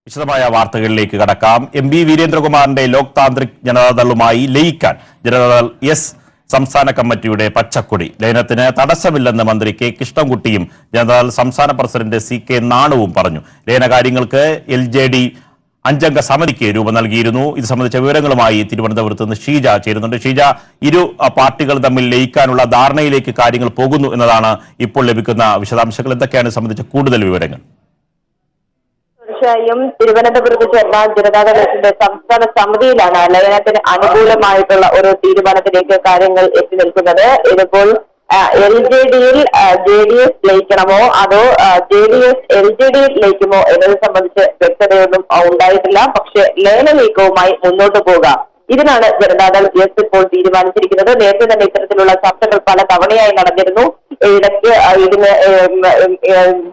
വിശദമായ വാർത്തകളിലേക്ക് കടക്കാം. എം.പി. വീരേന്ദ്രകുമാറിന്റെ ലോക് താന്ത്രിക് ജനതാദളുമായി ലയിക്കാൻ ജനതാദൾ എസ് സംസ്ഥാന കമ്മിറ്റിയുടെ പച്ചക്കൊടി. ലയനത്തിന് തടസ്സമില്ലെന്ന് മന്ത്രി കെ കൃഷ്ണൻകുട്ടിയും ജനതാദൾ സംസ്ഥാന പ്രസിഡന്റ് സി.കെ. നാണുവും പറഞ്ഞു. ലയന കാര്യങ്ങൾക്ക് LJD അഞ്ചംഗ സമിതിക്ക് രൂപം നൽകിയിരുന്നു. ഇത് സംബന്ധിച്ച വിവരങ്ങളുമായി തിരുവനന്തപുരത്ത് നിന്ന് ഷീജ ചേരുന്നുണ്ട്. ഷീജ, ഇരു പാർട്ടികൾ തമ്മിൽ ലയിക്കാനുള്ള ധാരണയിലേക്ക് കാര്യങ്ങൾ പോകുന്നു എന്നതാണ് ഇപ്പോൾ ലഭിക്കുന്ന വിശദാംശങ്ങൾ. എന്തൊക്കെയാണ് സംബന്ധിച്ച കൂടുതൽ വിവരങ്ങൾ? തീർച്ചയായും തിരുവനന്തപുരത്ത് ചേർന്ന ജനതാദളത്തിന്റെ സംസ്ഥാന സമിതിയിലാണ് ലയനത്തിന് അനുകൂലമായിട്ടുള്ള ഒരു തീരുമാനത്തിലേക്ക് കാര്യങ്ങൾ എത്തി നിൽക്കുന്നത്. ഇതിപ്പോൾ LJDയിൽ JDS ലയിക്കണമോ അതോ JDS LJDയിൽ ലയിക്കുമോ എന്നത് സംബന്ധിച്ച് വ്യക്തതയൊന്നും ഉണ്ടായിട്ടില്ല. പക്ഷേ ലയന നീക്കവുമായി മുന്നോട്ട് പോകാം, ഇതിനാണ് ജനതാദൾ എസ് ഇപ്പോൾ തീരുമാനിച്ചിരിക്കുന്നത്. നേരത്തെ തന്നെ ഇത്തരത്തിലുള്ള ചർച്ചകൾ പല തവണയായി നടന്നിരുന്നു. ഇടയ്ക്ക് ഇതിന്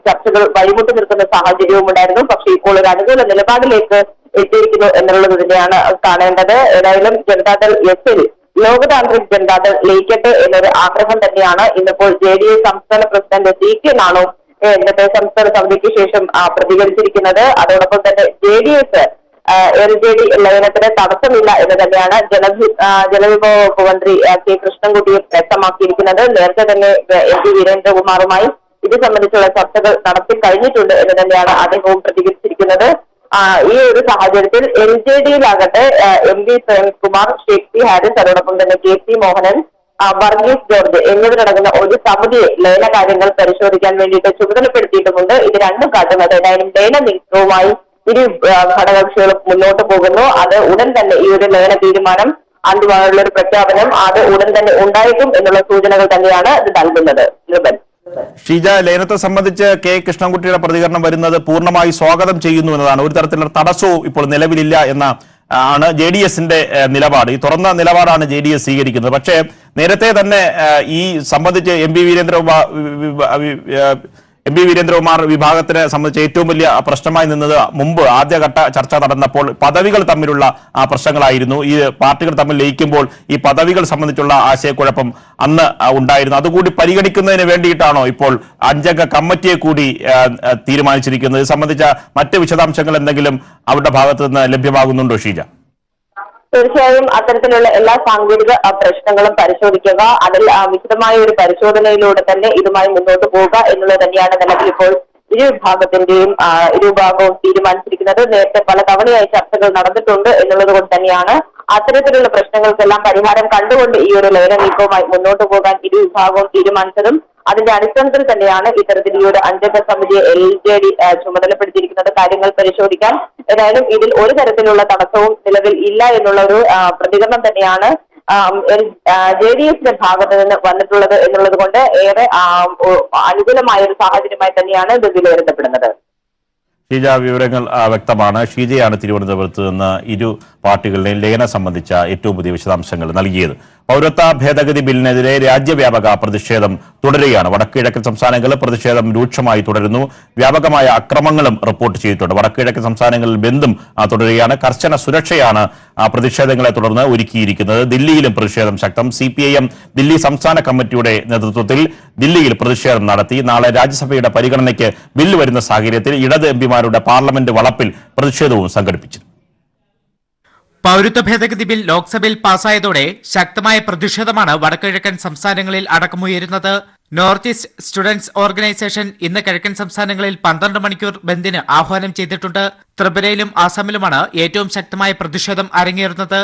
ചർച്ചകൾ വഴിമുട്ടി നിൽക്കുന്ന സാഹചര്യവും ഉണ്ടായിരുന്നു. പക്ഷേ ഇപ്പോൾ ഒരു അനുകൂല നിലപാടിലേക്ക് എത്തിയിരിക്കുന്നു എന്നുള്ളത് തന്നെയാണ് കാണേണ്ടത്. ഏതായാലും ജനതാദൾ എസിൽ ലോകതാന്ത്രിക് ജനതാദൾ ലയിക്കട്ടെ എന്നൊരു ആഗ്രഹം തന്നെയാണ് ഇന്നിപ്പോൾ JDS സംസ്ഥാന പ്രസിഡന്റ് സി.കെ. നാണു ഇന്നത്തെ സംസ്ഥാന സമിതിക്ക് ശേഷം പ്രതികരിച്ചിരിക്കുന്നത്. അതോടൊപ്പം തന്നെ JDS LJD ലയനത്തിന് തടസ്സമില്ല എന്ന് തന്നെയാണ് ജലവിഭവ വകുപ്പ് മന്ത്രി കെ കൃഷ്ണൻകുട്ടിയും വ്യക്തമാക്കിയിരിക്കുന്നത്. നേരത്തെ തന്നെ എം.പി. വീരേന്ദ്രകുമാറുമായി ഇത് സംബന്ധിച്ചുള്ള ചർച്ചകൾ നടത്തി കഴിഞ്ഞിട്ടുണ്ട് എന്ന് തന്നെയാണ് അദ്ദേഹവും പ്രതികരിച്ചിരിക്കുന്നത്. ഈ ഒരു സാഹചര്യത്തിൽ LJDയിലാകട്ടെ M.V. പ്രേംകുമാർ, ഷേഖ് ഹാരിസ്, അതോടൊപ്പം തന്നെ KC മോഹനൻ, വർഗീസ് ജോർജ് എന്നിവരടങ്ങുന്ന ഒരു സമിതിയെ ലയന കാര്യങ്ങൾ പരിശോധിക്കാൻ വേണ്ടിയിട്ട് ചുമതലപ്പെടുത്തിയിട്ടുമുണ്ട്. ഇത് രണ്ടും കാട്ടുന്നത് ഏതായാലും ലയന നീക്കവുമായി ഇരു ഘടകകക്ഷികളും മുന്നോട്ട് പോകുന്നു. അത് ഉടൻ തന്നെ ഈ ഒരു ലയന തീരുമാനം അന്തിമമായുള്ള ഒരു പ്രഖ്യാപനം അത് ഉടൻ തന്നെ ഉണ്ടായിട്ടും എന്നുള്ള സൂചനകൾ തന്നെയാണ് ഇത് നൽകുന്നത്. ഷീജ, ലയനത്തെ സംബന്ധിച്ച് കെ കൃഷ്ണൻകുട്ടിയുടെ പ്രതികരണം വരുന്നത് പൂർണ്ണമായി സ്വാഗതം ചെയ്യുന്നു എന്നതാണ്. ഒരു തരത്തിലുള്ള തടസ്സവും ഇപ്പോൾ നിലവിലില്ല എന്ന ആണ് JDSന്റെ നിലപാട്. ഈ തുറന്ന നിലപാടാണ് JDS സ്വീകരിക്കുന്നത്. പക്ഷേ നേരത്തെ തന്നെ ഈ സംബന്ധിച്ച് എം പി വീരേന്ദ്രകുമാർ വിഭാഗത്തിനെ സംബന്ധിച്ച് ഏറ്റവും വലിയ പ്രശ്നമായി നിന്നത് മുമ്പ് ആദ്യഘട്ട ചർച്ച നടന്നപ്പോൾ പദവികൾ തമ്മിലുള്ള പ്രശ്നങ്ങളായിരുന്നു. ഈ പാർട്ടികൾ തമ്മിൽ ലയിക്കുമ്പോൾ ഈ പദവികൾ സംബന്ധിച്ചുള്ള ആശയക്കുഴപ്പം അന്ന് ഉണ്ടായിരുന്നു. അതുകൂടി പരിഗണിക്കുന്നതിന് വേണ്ടിയിട്ടാണോ ഇപ്പോൾ അഞ്ചംഗ കമ്മിറ്റിയെ കൂടി തീരുമാനിച്ചിരിക്കുന്നത്? ഇത് സംബന്ധിച്ച മറ്റ് വിശദാംശങ്ങൾ എന്തെങ്കിലും അവരുടെ ഭാഗത്ത് നിന്ന് ലഭ്യമാകുന്നുണ്ടോ ഷീജ? തീർച്ചയായും അത്തരത്തിലുള്ള എല്ലാ സാങ്കേതിക പ്രശ്നങ്ങളും പരിശോധിക്കുക, അതിൽ വിശദമായ ഒരു പരിശോധനയിലൂടെ തന്നെ ഇതുമായി മുന്നോട്ട് പോവുക എന്നുള്ളത് തന്നെയാണ് നിലവിൽ ഇപ്പോൾ ഇരുഭാഗവും തീരുമാനിച്ചിരിക്കുന്നത്. നേരത്തെ പല തവണയായി ചർച്ചകൾ നടന്നിട്ടുണ്ട് എന്നുള്ളത് കൊണ്ട് തന്നെയാണ് അത്തരത്തിലുള്ള പ്രശ്നങ്ങൾക്കെല്ലാം പരിഹാരം കണ്ടുകൊണ്ട് ഈ ഒരു ലയന നീക്കവുമായി മുന്നോട്ട് പോകാൻ ഇരു വിഭാഗവും തീരുമാനിച്ചതും അതിന്റെ അടിസ്ഥാനത്തിൽ തന്നെയാണ് ഇത്തരത്തിൽ ഈ ഒരു അഞ്ചംഗ സമിതിയെ LJD ചുമതലപ്പെടുത്തിയിരിക്കുന്നത് കാര്യങ്ങൾ പരിശോധിക്കാൻ. ഏതായാലും ഇതിൽ ഒരു തരത്തിലുള്ള തടസ്സവും നിലവിൽ ഇല്ല എന്നുള്ള ഒരു പ്രതികരണം തന്നെയാണ് JDSന്റെ ഭാഗത്ത് നിന്ന് വന്നിട്ടുള്ളത് എന്നുള്ളത് കൊണ്ട് ഏറെ അനുകൂലമായ ഒരു സാഹചര്യമായി തന്നെയാണ് ഇത് വിലയിരുത്തപ്പെടുന്നത്. ഷീജ, വിവരങ്ങൾ വ്യക്തമാണ്. ഷീജയാണ് തിരുവനന്തപുരത്ത് നിന്ന് ഇരു പാർട്ടികളുടെയും ലയനം സംബന്ധിച്ച ഏറ്റവും പുതിയ വിശദാംശങ്ങൾ നൽകിയത്. പൗരത്വ ഭേദഗതി ബില്ലിനെതിരെ രാജ്യവ്യാപക പ്രതിഷേധം തുടരുകയാണ്. വടക്കുകിഴക്കൻ സംസ്ഥാനങ്ങളിൽ പ്രതിഷേധം രൂക്ഷമായി തുടരുന്നു. വ്യാപകമായ അക്രമങ്ങളും റിപ്പോർട്ട് ചെയ്തിട്ടുണ്ട്. വടക്കുകിഴക്കൻ സംസ്ഥാനങ്ങളിൽ ബന്ധും തുടരുകയാണ്. കർശന സുരക്ഷയാണ് പ്രതിഷേധങ്ങളെ തുടർന്ന് ഒരുക്കിയിരിക്കുന്നത്. ദില്ലിയിലും പ്രതിഷേധം ശക്തം. CPIM ദില്ലി സംസ്ഥാന കമ്മിറ്റിയുടെ നേതൃത്വത്തിൽ ദില്ലിയിൽ പ്രതിഷേധം നടത്തി. നാളെ രാജ്യസഭയുടെ പരിഗണനയ്ക്ക് ബില്ല് വരുന്ന സാഹചര്യത്തിൽ ഇടത് MPമാരുടെ പാർലമെന്റ് വളപ്പിൽ പ്രതിഷേധവും സംഘടിപ്പിച്ചു. പൗരത്വ ഭേദഗതി ബിൽ ലോക്സഭയിൽ പാസായതോടെ ശക്തമായ പ്രതിഷേധമാണ് വടക്കുകിഴക്കൻ സംസ്ഥാനങ്ങളിൽ അടക്കമുയരുന്നത്. നോർത്ത് ഈസ്റ്റ് സ്റ്റുഡന്റ്സ് ഓർഗനൈസേഷൻ ഇന്ന് കിഴക്കൻ സംസ്ഥാനങ്ങളിൽ 12 മണിക്കൂർ ബന്ദിന് ആഹ്വാനം ചെയ്തിട്ടുണ്ട്. ത്രിപുരയിലും ആസാമിലുമാണ് ഏറ്റവും ശക്തമായ പ്രതിഷേധം അരങ്ങേറുന്നത്.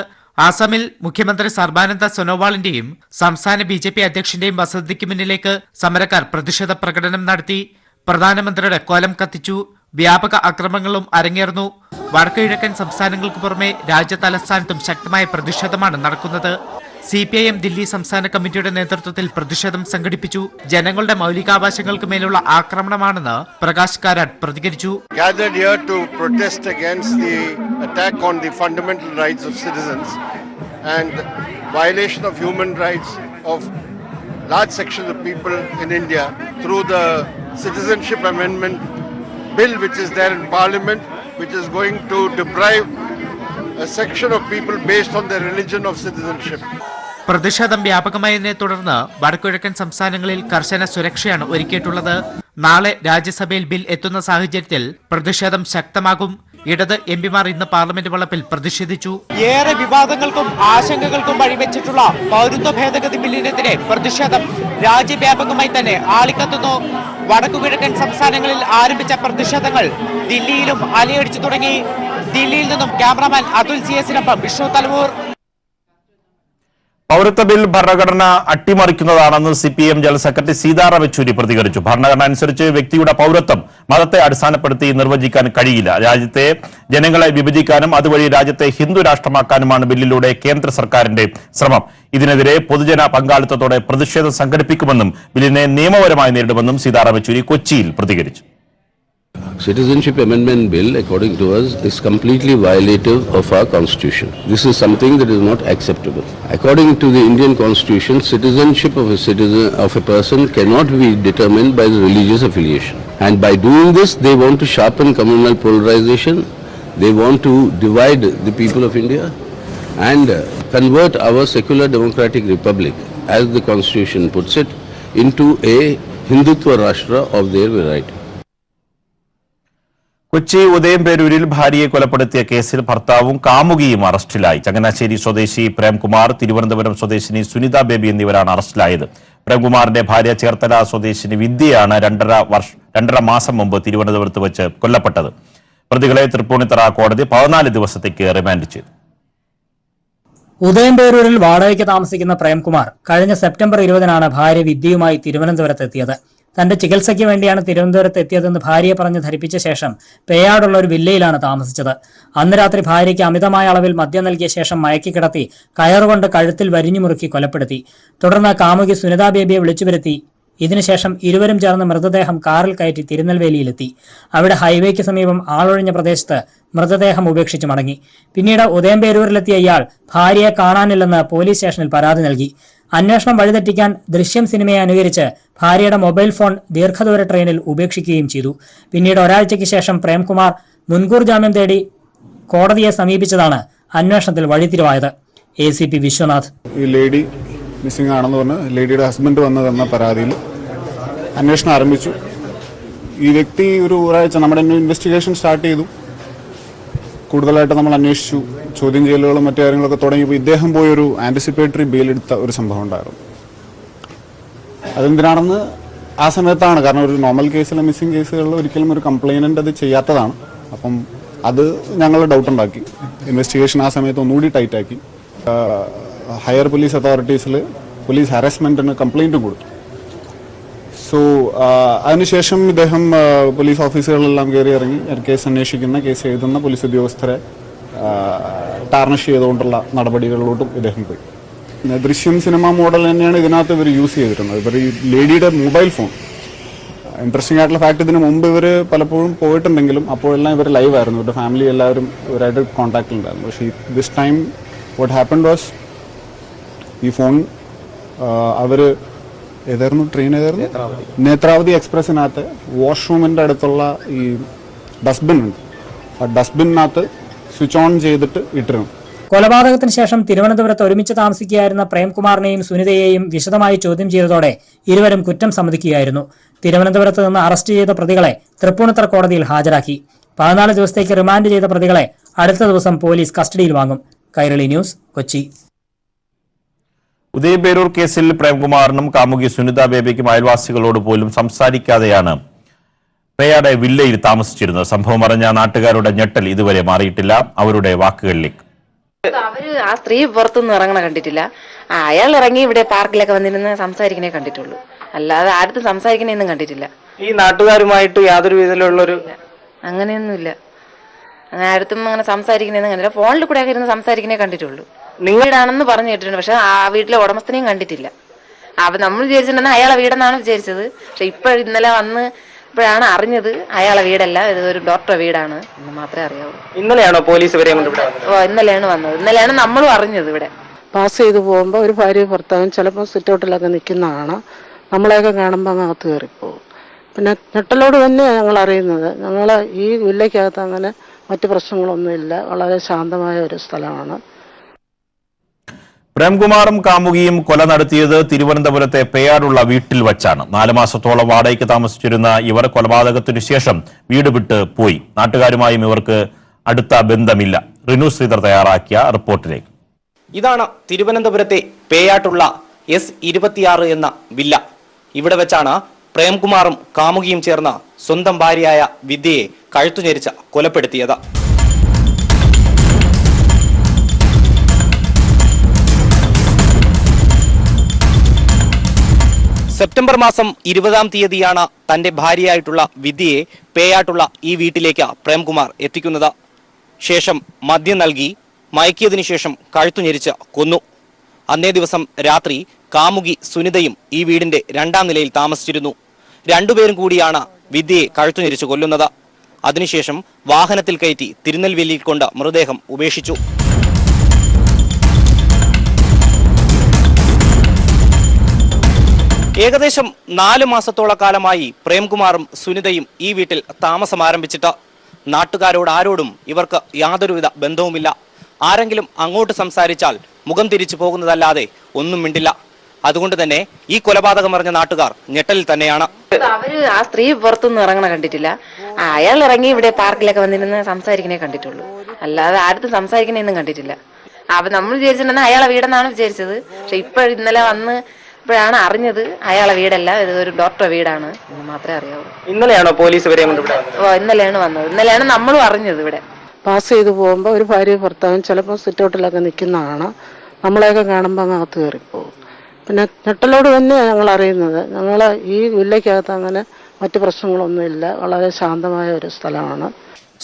ആസാമിൽ മുഖ്യമന്ത്രി സർബാനന്ദ സോനോവാളിന്റെയും സംസ്ഥാന BJP അധ്യക്ഷന്റെയും വസതിക്ക് മുന്നിലേക്ക് സമരക്കാർ പ്രതിഷേധ പ്രകടനം നടത്തി. പ്രധാനമന്ത്രിയുടെ കോലം കത്തിച്ചു. വ്യാപക അക്രമങ്ങളും അരങ്ങേറുന്നു. വടക്കുകിഴക്കൻ സംസ്ഥാനങ്ങൾക്ക് പുറമെ രാജ്യതലസ്ഥാനത്തും ശക്തമായ പ്രതിഷേധമാണ് നടക്കുന്നത്. CPIM ദില്ലി സംസ്ഥാന കമ്മിറ്റിയുടെ നേതൃത്വത്തിൽ പ്രതിഷേധം സംഘടിപ്പിച്ചു. ജനങ്ങളുടെ മൗലികാവകാശങ്ങൾക്ക് മേലുള്ള ആക്രമണമാണെന്ന് പ്രകാശ് കാരാട്ട് പ്രതികരിച്ചു. Gathered here to protest against the attack on the fundamental rights of citizens and violation of human rights of large sections of people in India through the citizenship amendment bill which is there in Parliament, which is going to deprive a section of people based on their religion of citizenship. പ്രതിഷേധം വ്യാപകമായതിനെ തുടർന്ന് വടക്കുകിഴക്കൻ സംസ്ഥാനങ്ങളിൽ കർശന സുരക്ഷയാണ് ഒരുക്കിയിട്ടുള്ളത്. നാളെ രാജ്യസഭയിൽ bill എത്തുന്ന സാഹചര്യത്തിൽ പ്രതിഷേധം ശക്തമാകും. ഇടത് എംപിമാർ ഇന്ന് പാർലമെന്റ് വളപ്പിൽ പ്രതിഷേധിച്ചു. ഏറെ വിവാദങ്ങൾക്കും ആശങ്കകൾക്കും വഴിവെച്ചിട്ടുള്ള പൗരത്വ ഭേദഗതി ബില്ലിനെതിരെ പ്രതിഷേധം രാജ്യവ്യാപകമായി തന്നെ ആളിക്കത്തുന്നു. വടക്കുകിഴക്കൻ സംസ്ഥാനങ്ങളിൽ ആരംഭിച്ച പ്രതിഷേധങ്ങൾ ദില്ലിയിലും അലയടിച്ചു തുടങ്ങി. ദില്ലിയിൽ നിന്നും ക്യാമറാമാൻ അതുൽ CS-നൊപ്പം വിഷ്ണു തലവൂർ. പൗരത്വ ബിൽ ഭരണഘടന അട്ടിമറിക്കുന്നതാണെന്ന് CPM general secretary Sitaram Yechury പ്രതികരിച്ചു. ഭരണഘടന അനുസരിച്ച് വ്യക്തിയുടെ പൗരത്വം മതത്തെ അടിസ്ഥാനപ്പെടുത്തി നിർവചിക്കാൻ കഴിയില്ല. രാജ്യത്തെ ജനങ്ങളെ വിഭജിക്കാനും അതുവഴി രാജ്യത്തെ ഹിന്ദു രാഷ്ട്രമാക്കാനുമാണ് ബില്ലിലൂടെ കേന്ദ്ര സർക്കാരിന്റെ ശ്രമം. ഇതിനെതിരെ പൊതുജന പങ്കാളിത്തത്തോടെ പ്രതിഷേധം സംഘടിപ്പിക്കുമെന്നും ബില്ലിനെ നിയമപരമായി നേരിടുമെന്നും സീതാറാം യെച്ചൂരി കൊച്ചിയിൽ പ്രതികരിച്ചു. Citizenship Amendment Bill, according to us, is completely violative of our Constitution. This is something that is not acceptable. According to the Indian Constitution, citizenship of a person cannot be determined by the religious affiliation. And by doing this, they want to sharpen communal polarization. They want to divide the people of India and convert our secular democratic republic, as the Constitution puts it, into a Hindutva Rashtra of their variety. Kochi ഉദയംപേരൂരിൽ ഭാര്യയെ കൊലപ്പെടുത്തിയ കേസിൽ ഭർത്താവും കാമുകിയും അറസ്റ്റിലായി. ചങ്ങനാശ്ശേരി സ്വദേശി പ്രേംകുമാർ, തിരുവനന്തപുരം സ്വദേശിനി Sunitha baby എന്നിവരാണ് അറസ്റ്റിലായത്. പ്രേംകുമാറിന്റെ ഭാര്യ ചേർത്തല സ്വദേശിനി വിദ്യയാണ് 2.5 മാസം മുമ്പ് തിരുവനന്തപുരത്ത് വെച്ച് കൊല്ലപ്പെട്ടത്. പ്രതികളെ തൃപ്പൂണിത്തറ കോടതി 14 ദിവസത്തേക്ക് റിമാൻഡ് ചെയ്തു. ഉദയംപേരൂരിൽ വാടകയ്ക്ക് താമസിക്കുന്ന പ്രേംകുമാർ കഴിഞ്ഞ സെപ്റ്റംബർ 20-നാണ് ഭാര്യ വിദ്യയുമായി തിരുവനന്തപുരത്ത് എത്തിയത്. തന്റെ ചികിത്സയ്ക്ക് വേണ്ടിയാണ് തിരുവനന്തപുരത്ത് എത്തിയതെന്ന് ഭാര്യയെ പറഞ്ഞ് ധരിപ്പിച്ച ശേഷം പേയാടുള്ള ഒരു വില്ലയിലാണ് താമസിച്ചത്. അന്ന് രാത്രി ഭാര്യയ്ക്ക് അമിതമായ അളവിൽ മദ്യം നൽകിയ ശേഷം മയക്കി കിടത്തി കയറുകൊണ്ട് കഴുത്തിൽ വരിഞ്ഞു മുറുക്കി കൊലപ്പെടുത്തി. തുടർന്ന് കാമുകി സുനിത ബേബിയെ വിളിച്ചുവരുത്തി. ഇതിനുശേഷം ഇരുവരും ചേർന്ന് മൃതദേഹം കാറിൽ കയറ്റി തിരുനെൽവേലിയിലെത്തി. അവിടെ ഹൈവേക്ക് സമീപം ആളൊഴിഞ്ഞ പ്രദേശത്ത് മൃതദേഹം ഉപേക്ഷിച്ച് മടങ്ങി. പിന്നീട് ഉദയംപേരൂരിലെത്തിയ ഇയാൾ ഭാര്യയെ കാണാനില്ലെന്ന് പോലീസ് സ്റ്റേഷനിൽ പരാതി നൽകി. അന്വേഷണം വഴിതെറ്റിക്കാൻ ദൃശ്യം സിനിമയെ അനുകരിച്ച് ഭാര്യയുടെ മൊബൈൽ ഫോൺ ദീർഘദൂര ട്രെയിനിൽ ഉപേക്ഷിക്കുകയും ചെയ്തു. പിന്നീട് ഒരാഴ്ചയ്ക്ക് ശേഷം പ്രേംകുമാർ മുൻകൂർ ജാമ്യം തേടി കോടതിയെ സമീപിച്ചതാണ് അന്വേഷണത്തിൽ വഴിത്തിരിവായത്. ACP വിശ്വനാഥ്. ഈ ലേഡി മിസ്സിംഗ് ആണെന്ന് പറഞ്ഞ് ലേഡിയുടെ ഹസ്ബൻഡ് വന്നു തന്ന പരാതിയിൽ അന്വേഷണം ആരംഭിച്ചു. ഈ വ്യക്തി ഒരാഴ്ച നമ്മുടെ ഇൻവെസ്റ്റിഗേഷൻ സ്റ്റാർട്ട് ചെയ്തു. കൂടുതലായിട്ട് നമ്മൾ അന്വേഷിച്ചു. ചോദ്യം ചെയ്യലുകളും മറ്റു കാര്യങ്ങളൊക്കെ തുടങ്ങിയപ്പോൾ ഇദ്ദേഹം പോയി ഒരു ആന്റിസിപ്പേറ്ററി ബെയിൽ എടുത്ത ഒരു സംഭവം ഉണ്ടായിരുന്നു. അതെന്തിനാണെന്ന് ആ സമയത്താണ്, കാരണം ഒരു നോർമൽ കേസിലെ മിസ്സിംഗ് കേസുകളിൽ ഒരിക്കലും ഒരു കംപ്ലൈനന്റ് അത് ചെയ്യാത്തതാണ്. അപ്പം അത് ഞങ്ങൾ ഡൗട്ട് ഉണ്ടാക്കി. ഇൻവെസ്റ്റിഗേഷൻ ആ സമയത്ത് ഒന്നുകൂടി ടൈറ്റാക്കി. ഹയർ പോലീസ് അതോറിറ്റീസിൽ പോലീസ് ഹാരസ്മെന്റിന് കംപ്ലൈന്റും കൊടുത്തു. സോ അതിനുശേഷം ഇദ്ദേഹം പോലീസ് ഓഫീസുകളിലെല്ലാം കയറി ഇറങ്ങി കേസ് അന്വേഷിക്കുന്ന, കേസ് എഴുതുന്ന പോലീസ് ഉദ്യോഗസ്ഥരെ ടാർണിഷ് ചെയ്തുകൊണ്ടുള്ള നടപടികളിലോട്ടും ഇദ്ദേഹം പോയി. ദൃശ്യം സിനിമ മോഡൽ തന്നെയാണ് ഇതിനകത്ത് ഇവർ യൂസ് ചെയ്തിരുന്നത്. ഇവർ ഈ ലേഡിയുടെ മൊബൈൽ ഫോൺ, ഇൻട്രസ്റ്റിംഗ് ആയിട്ടുള്ള ഫാക്ട്, ഇതിന് മുമ്പ് ഇവർ പലപ്പോഴും പോയിട്ടുണ്ടെങ്കിലും അപ്പോഴെല്ലാം ഇവർ ലൈവ് ആയിരുന്നു. ഇവരുടെ ഫാമിലി എല്ലാവരും ഇവരായിട്ട് കോൺടാക്റ്റിലുണ്ടായിരുന്നു. പക്ഷേ this time what happened was, ഈ ഫോൺ അവർ ഏതായിരുന്നു, ട്രെയിൻ ഏതായിരുന്നു, നേത്രാവതി എക്സ്പ്രസിനകത്ത് വാഷ്റൂമിൻ്റെ അടുത്തുള്ള ഈ ഡസ്റ്റ്ബിൻ ഉണ്ട്, ആ ഡസ്റ്റ്ബിനകത്ത് സ്വിച്ച് ഓൺ ചെയ്തിട്ട് ഇട്ടിരുന്നു. കൊലപാതകത്തിന് ശേഷം തിരുവനന്തപുരത്ത് ഒരുമിച്ച് താമസിക്കുകയായിരുന്ന പ്രേംകുമാറിനെയും സുനിതയെയും വിശദമായി ചോദ്യം ചെയ്തതോടെ ഇരുവരും കുറ്റം സമ്മതിക്കുകയായിരുന്നു. തിരുവനന്തപുരത്ത് നിന്ന് അറസ്റ്റ് ചെയ്ത പ്രതികളെ തൃപ്പൂണിത്തറ കോടതിയിൽ ഹാജരാക്കി. 14 ദിവസത്തേക്ക് റിമാൻഡ് ചെയ്ത പ്രതികളെ അടുത്ത ദിവസം പോലീസ് കസ്റ്റഡിയിൽ വാങ്ങും. കൈരളി ന്യൂസ്, കൊച്ചി. ഉദയംപേരൂർ കേസിൽ പ്രേംകുമാറിനും കാമുകി സുനിത ബേബിക്കും അയൽവാസികളോട് പോലും സംസാരിക്കാതെയാണ് പേയാട് വില്ലയിൽ താമസിച്ചിരുന്നത്. സംഭവം അറിഞ്ഞ നാട്ടുകാരുടെ ഞെട്ടൽ ഇതുവരെ മാറിയിട്ടില്ല. അവരുടെ വാക്കുകളിലേക്ക്. അവര് ആ സ്ത്രീ പുറത്തുനിന്ന് ഇറങ്ങണ കണ്ടിട്ടില്ല. അയാൾ ഇറങ്ങി ഇവിടെ പാർക്കിലൊക്കെ വന്നിരുന്ന് സംസാരിക്കണേ കണ്ടിട്ടുള്ളൂ. അല്ലാതെ ആരും സംസാരിക്കണേന്നും കണ്ടിട്ടില്ല. ഈ നാട്ടുകാരുമായിട്ട് യാതൊരു വിധത്തിലുള്ളൊരു അങ്ങനെയൊന്നുമില്ല. അങ്ങനെ ആരും അങ്ങനെ സംസാരിക്കണേന്നും കണ്ടില്ല. ഫോണിൽ കൂടെ ഒക്കെ ഇരുന്ന് സംസാരിക്കണേ കണ്ടിട്ടുള്ളൂ. വീടാണെന്ന് പറഞ്ഞു കേട്ടിട്ടുണ്ട്. പക്ഷെ ആ വീട്ടിലെ ഉടമസ്ഥനെയും കണ്ടിട്ടില്ല. അപ്പൊ നമ്മൾ വിചാരിച്ചിട്ടുണ്ടെങ്കിൽ അയാളെ വീടെന്നാണ് വിചാരിച്ചത്. പക്ഷെ ഇന്നലെ വന്ന് ഇപ്പോഴാണ് അറിഞ്ഞത് അയാളെ വീടല്ല, ഇത് ഒരു ഡോക്ടറെ വീടാണ് എന്ന് മാത്രമേ അറിയാവൂ. ഇന്നലെയാണോ പോലീസ് ഇവരെ ഇന്നലെയാണ് വന്നത്. ഇന്നലെയാണ് നമ്മളും അറിഞ്ഞത്. ഇവിടെ പാസ് ചെയ്ത് പോകുമ്പോൾ ഒരു ഭാര്യ ഭർത്താവും ചിലപ്പോൾ സിറ്റൗട്ടിലൊക്കെ നിൽക്കുന്നതാണ്. നമ്മളെയൊക്കെ കാണുമ്പോൾ അങ്ങ് അകത്ത് കയറിപ്പോകും. പിന്നെ ഞെട്ടലോട് തന്നെയാണ് ഞങ്ങൾ അറിയുന്നത്. ഞങ്ങൾ ഈ വില്ലയ്ക്കകത്ത് അങ്ങനെ മറ്റു പ്രശ്നങ്ങളൊന്നുമില്ല. വളരെ ശാന്തമായ ഒരു സ്ഥലമാണ്. പ്രേംകുമാറും കാമുകിയും കൊല നടത്തിയത് തിരുവനന്തപുരത്തെ പേയാടുള്ള വീട്ടിൽ വച്ചാണ്. 4 മാസത്തോളം വാടകയ്ക്ക് താമസിച്ചിരുന്ന ഇവർ കൊലപാതകത്തിനു ശേഷം വീട് വിട്ട് പോയി. നാട്ടുകാരുമായും ഇവർക്ക് അടുത്ത ബന്ധമില്ല. റിനു ശ്രീധർ തയ്യാറാക്കിയ റിപ്പോർട്ടിലേക്ക്. ഇതാണ് തിരുവനന്തപുരത്തെ പേയാട്ടുള്ള S26 എന്ന വില്ല. ഇവിടെ വെച്ചാണ് പ്രേംകുമാറും കാമുകിയും ചേർന്ന് സ്വന്തം ഭാര്യയായ വിദ്യയെ കഴുത്തുഞെരിച്ച് കൊലപ്പെടുത്തിയത്. സെപ്റ്റംബർ മാസം 20-ാം തീയതിയാണ് തന്റെ ഭാര്യയായിട്ടുള്ള വിദ്യയെ പേയാട്ടുള്ള ഈ വീട്ടിലേക്ക് പ്രേംകുമാർ എത്തിക്കുന്നത്. ശേഷം മദ്യം നൽകി മയക്കിയതിനു ശേഷം കഴുത്തുഞെരിച്ച് കൊന്നു. അന്നേ ദിവസം രാത്രി കാമുകി സുനിതയും ഈ വീടിന്റെ 2-ാം നിലയിൽ താമസിച്ചിരുന്നു. രണ്ടുപേരും കൂടിയാണ് വിദ്യയെ കഴുത്തുഞെരിച്ച് കൊല്ലുന്നത്. അതിനുശേഷം വാഹനത്തിൽ കയറ്റി തിരുനെൽവേലിയിൽ കൊണ്ട് മൃതദേഹം ഉപേക്ഷിച്ചു. ഏകദേശം 4 മാസത്തോളം കാലമായി പ്രേംകുമാറും സുനിതയും ഈ വീട്ടിൽ താമസം ആരംഭിച്ചിട്ട്. നാട്ടുകാരോട് ആരോടും ഇവർക്ക് യാതൊരുവിധ ബന്ധവുമില്ല. ആരെങ്കിലും അങ്ങോട്ട് സംസാരിച്ചാൽ മുഖം തിരിച്ചു പോകുന്നതല്ലാതെ ഒന്നും മിണ്ടില്ല. അതുകൊണ്ട് തന്നെ ഈ കൊലപാതകം അറിഞ്ഞ നാട്ടുകാർ ഞെട്ടലിൽ തന്നെയാണ്. അവര് ആ സ്ത്രീ പുറത്തൊന്നും ഇറങ്ങണ കണ്ടിട്ടില്ല. അയാൾ ഇറങ്ങി ഇവിടെ പാർക്കിലൊക്കെ വന്നിരുന്ന് സംസാരിക്കണേ കണ്ടിട്ടുള്ളൂ. അല്ലാതെ ആരും സംസാരിക്കണേന്നും കണ്ടിട്ടില്ല. അപ്പൊ നമ്മൾ വിചാരിച്ചിട്ടുണ്ടെങ്കിൽ അയാളെ വീടെന്നാണ് വിചാരിച്ചത്. പക്ഷെ ഇന്നലെ ഇപ്പോഴാണ് അറിഞ്ഞത് അയാളെ വീടല്ല, ഇത് ഒരു ഡോക്ടറെ വീടാണ് എന്ന് മാത്രമേ അറിയാവൂ. ഇന്നലെയാണോ പോലീസ് ഇവരെ ഇന്നലെയാണ് വന്നത്. ഇന്നലെയാണ് നമ്മളും അറിഞ്ഞത്. ഇവിടെ പാസ് ചെയ്ത് പോകുമ്പോൾ ഒരു ഭാര്യ ഭർത്താവും ചിലപ്പോൾ സിറ്റൗട്ടിലൊക്കെ നിൽക്കുന്നതാണ്. നമ്മളെയൊക്കെ കാണുമ്പോൾ അങ്ങ് അകത്ത് കയറിപ്പോകും. പിന്നെ ഞെട്ടലോട് തന്നെയാണ് ഞങ്ങൾ അറിയുന്നത്. ഞങ്ങൾ ഈ വില്ലയ്ക്കകത്ത് അങ്ങനെ മറ്റു പ്രശ്നങ്ങളൊന്നുമില്ല. വളരെ ശാന്തമായ ഒരു സ്ഥലമാണ്.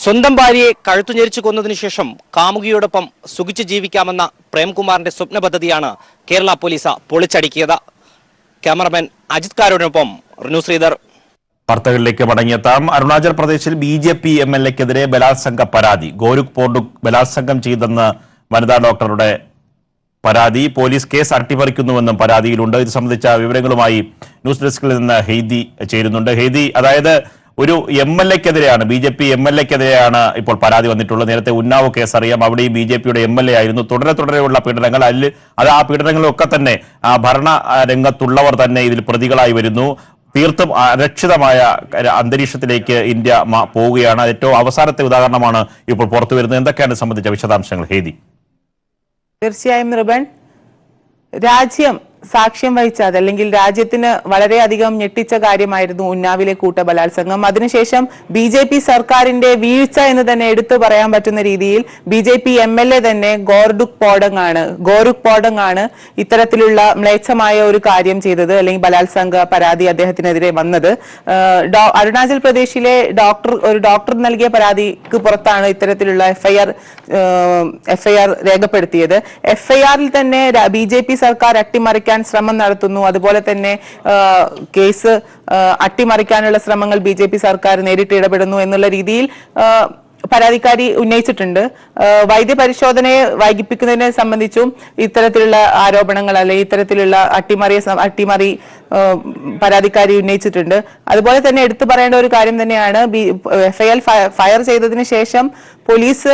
സ്വന്തം ഭാര്യയെ കഴുത്തുഞെരിച്ചു കൊന്നതിനു ശേഷം കാമുകിയോടൊപ്പം സുഖിച്ച് ജീവിക്കാമെന്ന പ്രേംകുമാറിന്റെ സ്വപ്ന പദ്ധതിയാണ് കേരള പോലീസ് പൊളിച്ചടുക്കിയത്. ക്യാമറമാൻ അജിത് കാരോടിനൊപ്പം റിനു ശ്രീധർ. വാർത്തകളിലേക്ക് മടങ്ങിയെത്താം. അരുണാചൽ പ്രദേശിൽ BJP MLAക്കെതിരെ ബലാത്സംഗ പരാതി. ഗോരുഖ് പോർഡുക് ബലാത്സംഗം ചെയ്തെന്ന് വനിതാ ഡോക്ടറുടെ പരാതി. പോലീസ് കേസ് അട്ടിമറിക്കുന്നുവെന്നും പരാതിയിലുണ്ട്. ഇത് സംബന്ധിച്ച വിവരങ്ങളുമായി ന്യൂസ് ഡെസ്കിൽ നിന്ന് ഹെയ്തി ചേരുന്നുണ്ട്. ഹെയ്തി, അതായത് ഒരു MLAക്കെതിരെയാണ്, BJP MLAക്കെതിരെയാണ് ഇപ്പോൾ പരാതി വന്നിട്ടുള്ളത്. നേരത്തെ ഉന്നാവ് കേസ് അറിയാം, അവിടെയും BJPയുടെ MLA ആയിരുന്നു. തുടരെയുള്ള പീഡനങ്ങൾ, ആ പീഡനങ്ങളൊക്കെ തന്നെ ഭരണ രംഗത്തുള്ളവർ തന്നെ ഇതിൽ പ്രതികളായി വരുന്നു. തീർത്തും അരക്ഷിതമായ അന്തരീക്ഷത്തിലേക്ക് ഇന്ത്യ പോവുകയാണ്. ഏറ്റവും അവസാനത്തെ ഉദാഹരണമാണ് ഇപ്പോൾ പുറത്തു വരുന്നത്. എന്തൊക്കെയാണ് സംബന്ധിച്ച വിശദാംശങ്ങൾ ഹേദി? തീർച്ചയായും റിബൺ, രാജ്യം സാക്ഷ്യം വഹിച്ചത് അല്ലെങ്കിൽ രാജ്യത്തിന് വളരെയധികം ഞെട്ടിച്ച കാര്യമായിരുന്നു ഉന്നാവിലെ കൂട്ടബലാത്സംഗം. അതിനുശേഷം BJP സർക്കാരിന്റെ വീഴ്ച എന്ന് തന്നെ എടുത്തു പറയാൻ പറ്റുന്ന രീതിയിൽ BJP MLA തന്നെ ഗോരുഖ് പോർഡങ് ആണ് ഇത്തരത്തിലുള്ള മ്ലേച്ഛമായ ഒരു കാര്യം ചെയ്തത്, അല്ലെങ്കിൽ ബലാത്സംഗ പരാതി അദ്ദേഹത്തിനെതിരെ വന്നത്. അരുണാചൽ പ്രദേശിലെ ഒരു ഡോക്ടർ നൽകിയ പരാതിക്ക് പുറത്താണ് ഇത്തരത്തിലുള്ള എഫ്ഐആർ രേഖപ്പെടുത്തിയത്. എഫ്ഐആറിൽ തന്നെ BJP സർക്കാർ അട്ടിമറിക്കാൻ ശ്രമം നടത്തുന്നു, അതുപോലെ തന്നെ കേസ് അട്ടിമറിക്കാനുള്ള ശ്രമങ്ങൾ BJP സർക്കാർ നേരിട്ട് ഇടപെടുന്നു എന്നുള്ള രീതിയിൽ പരാതിക്കാരി ഉന്നയിച്ചിട്ടുണ്ട്. വൈദ്യപരിശോധനയെ വൈകിപ്പിക്കുന്നതിനെ സംബന്ധിച്ചും ഇത്തരത്തിലുള്ള ആരോപണങ്ങൾ അല്ലെങ്കിൽ ഇത്തരത്തിലുള്ള അട്ടിമറി പരാതിക്കാരി ഉന്നയിച്ചിട്ടുണ്ട്. അതുപോലെ തന്നെ എടുത്തു പറയേണ്ട ഒരു കാര്യം തന്നെയാണ്, എഫ്ഐആർ ഫയർ ചെയ്തതിനു ശേഷം പോലീസ്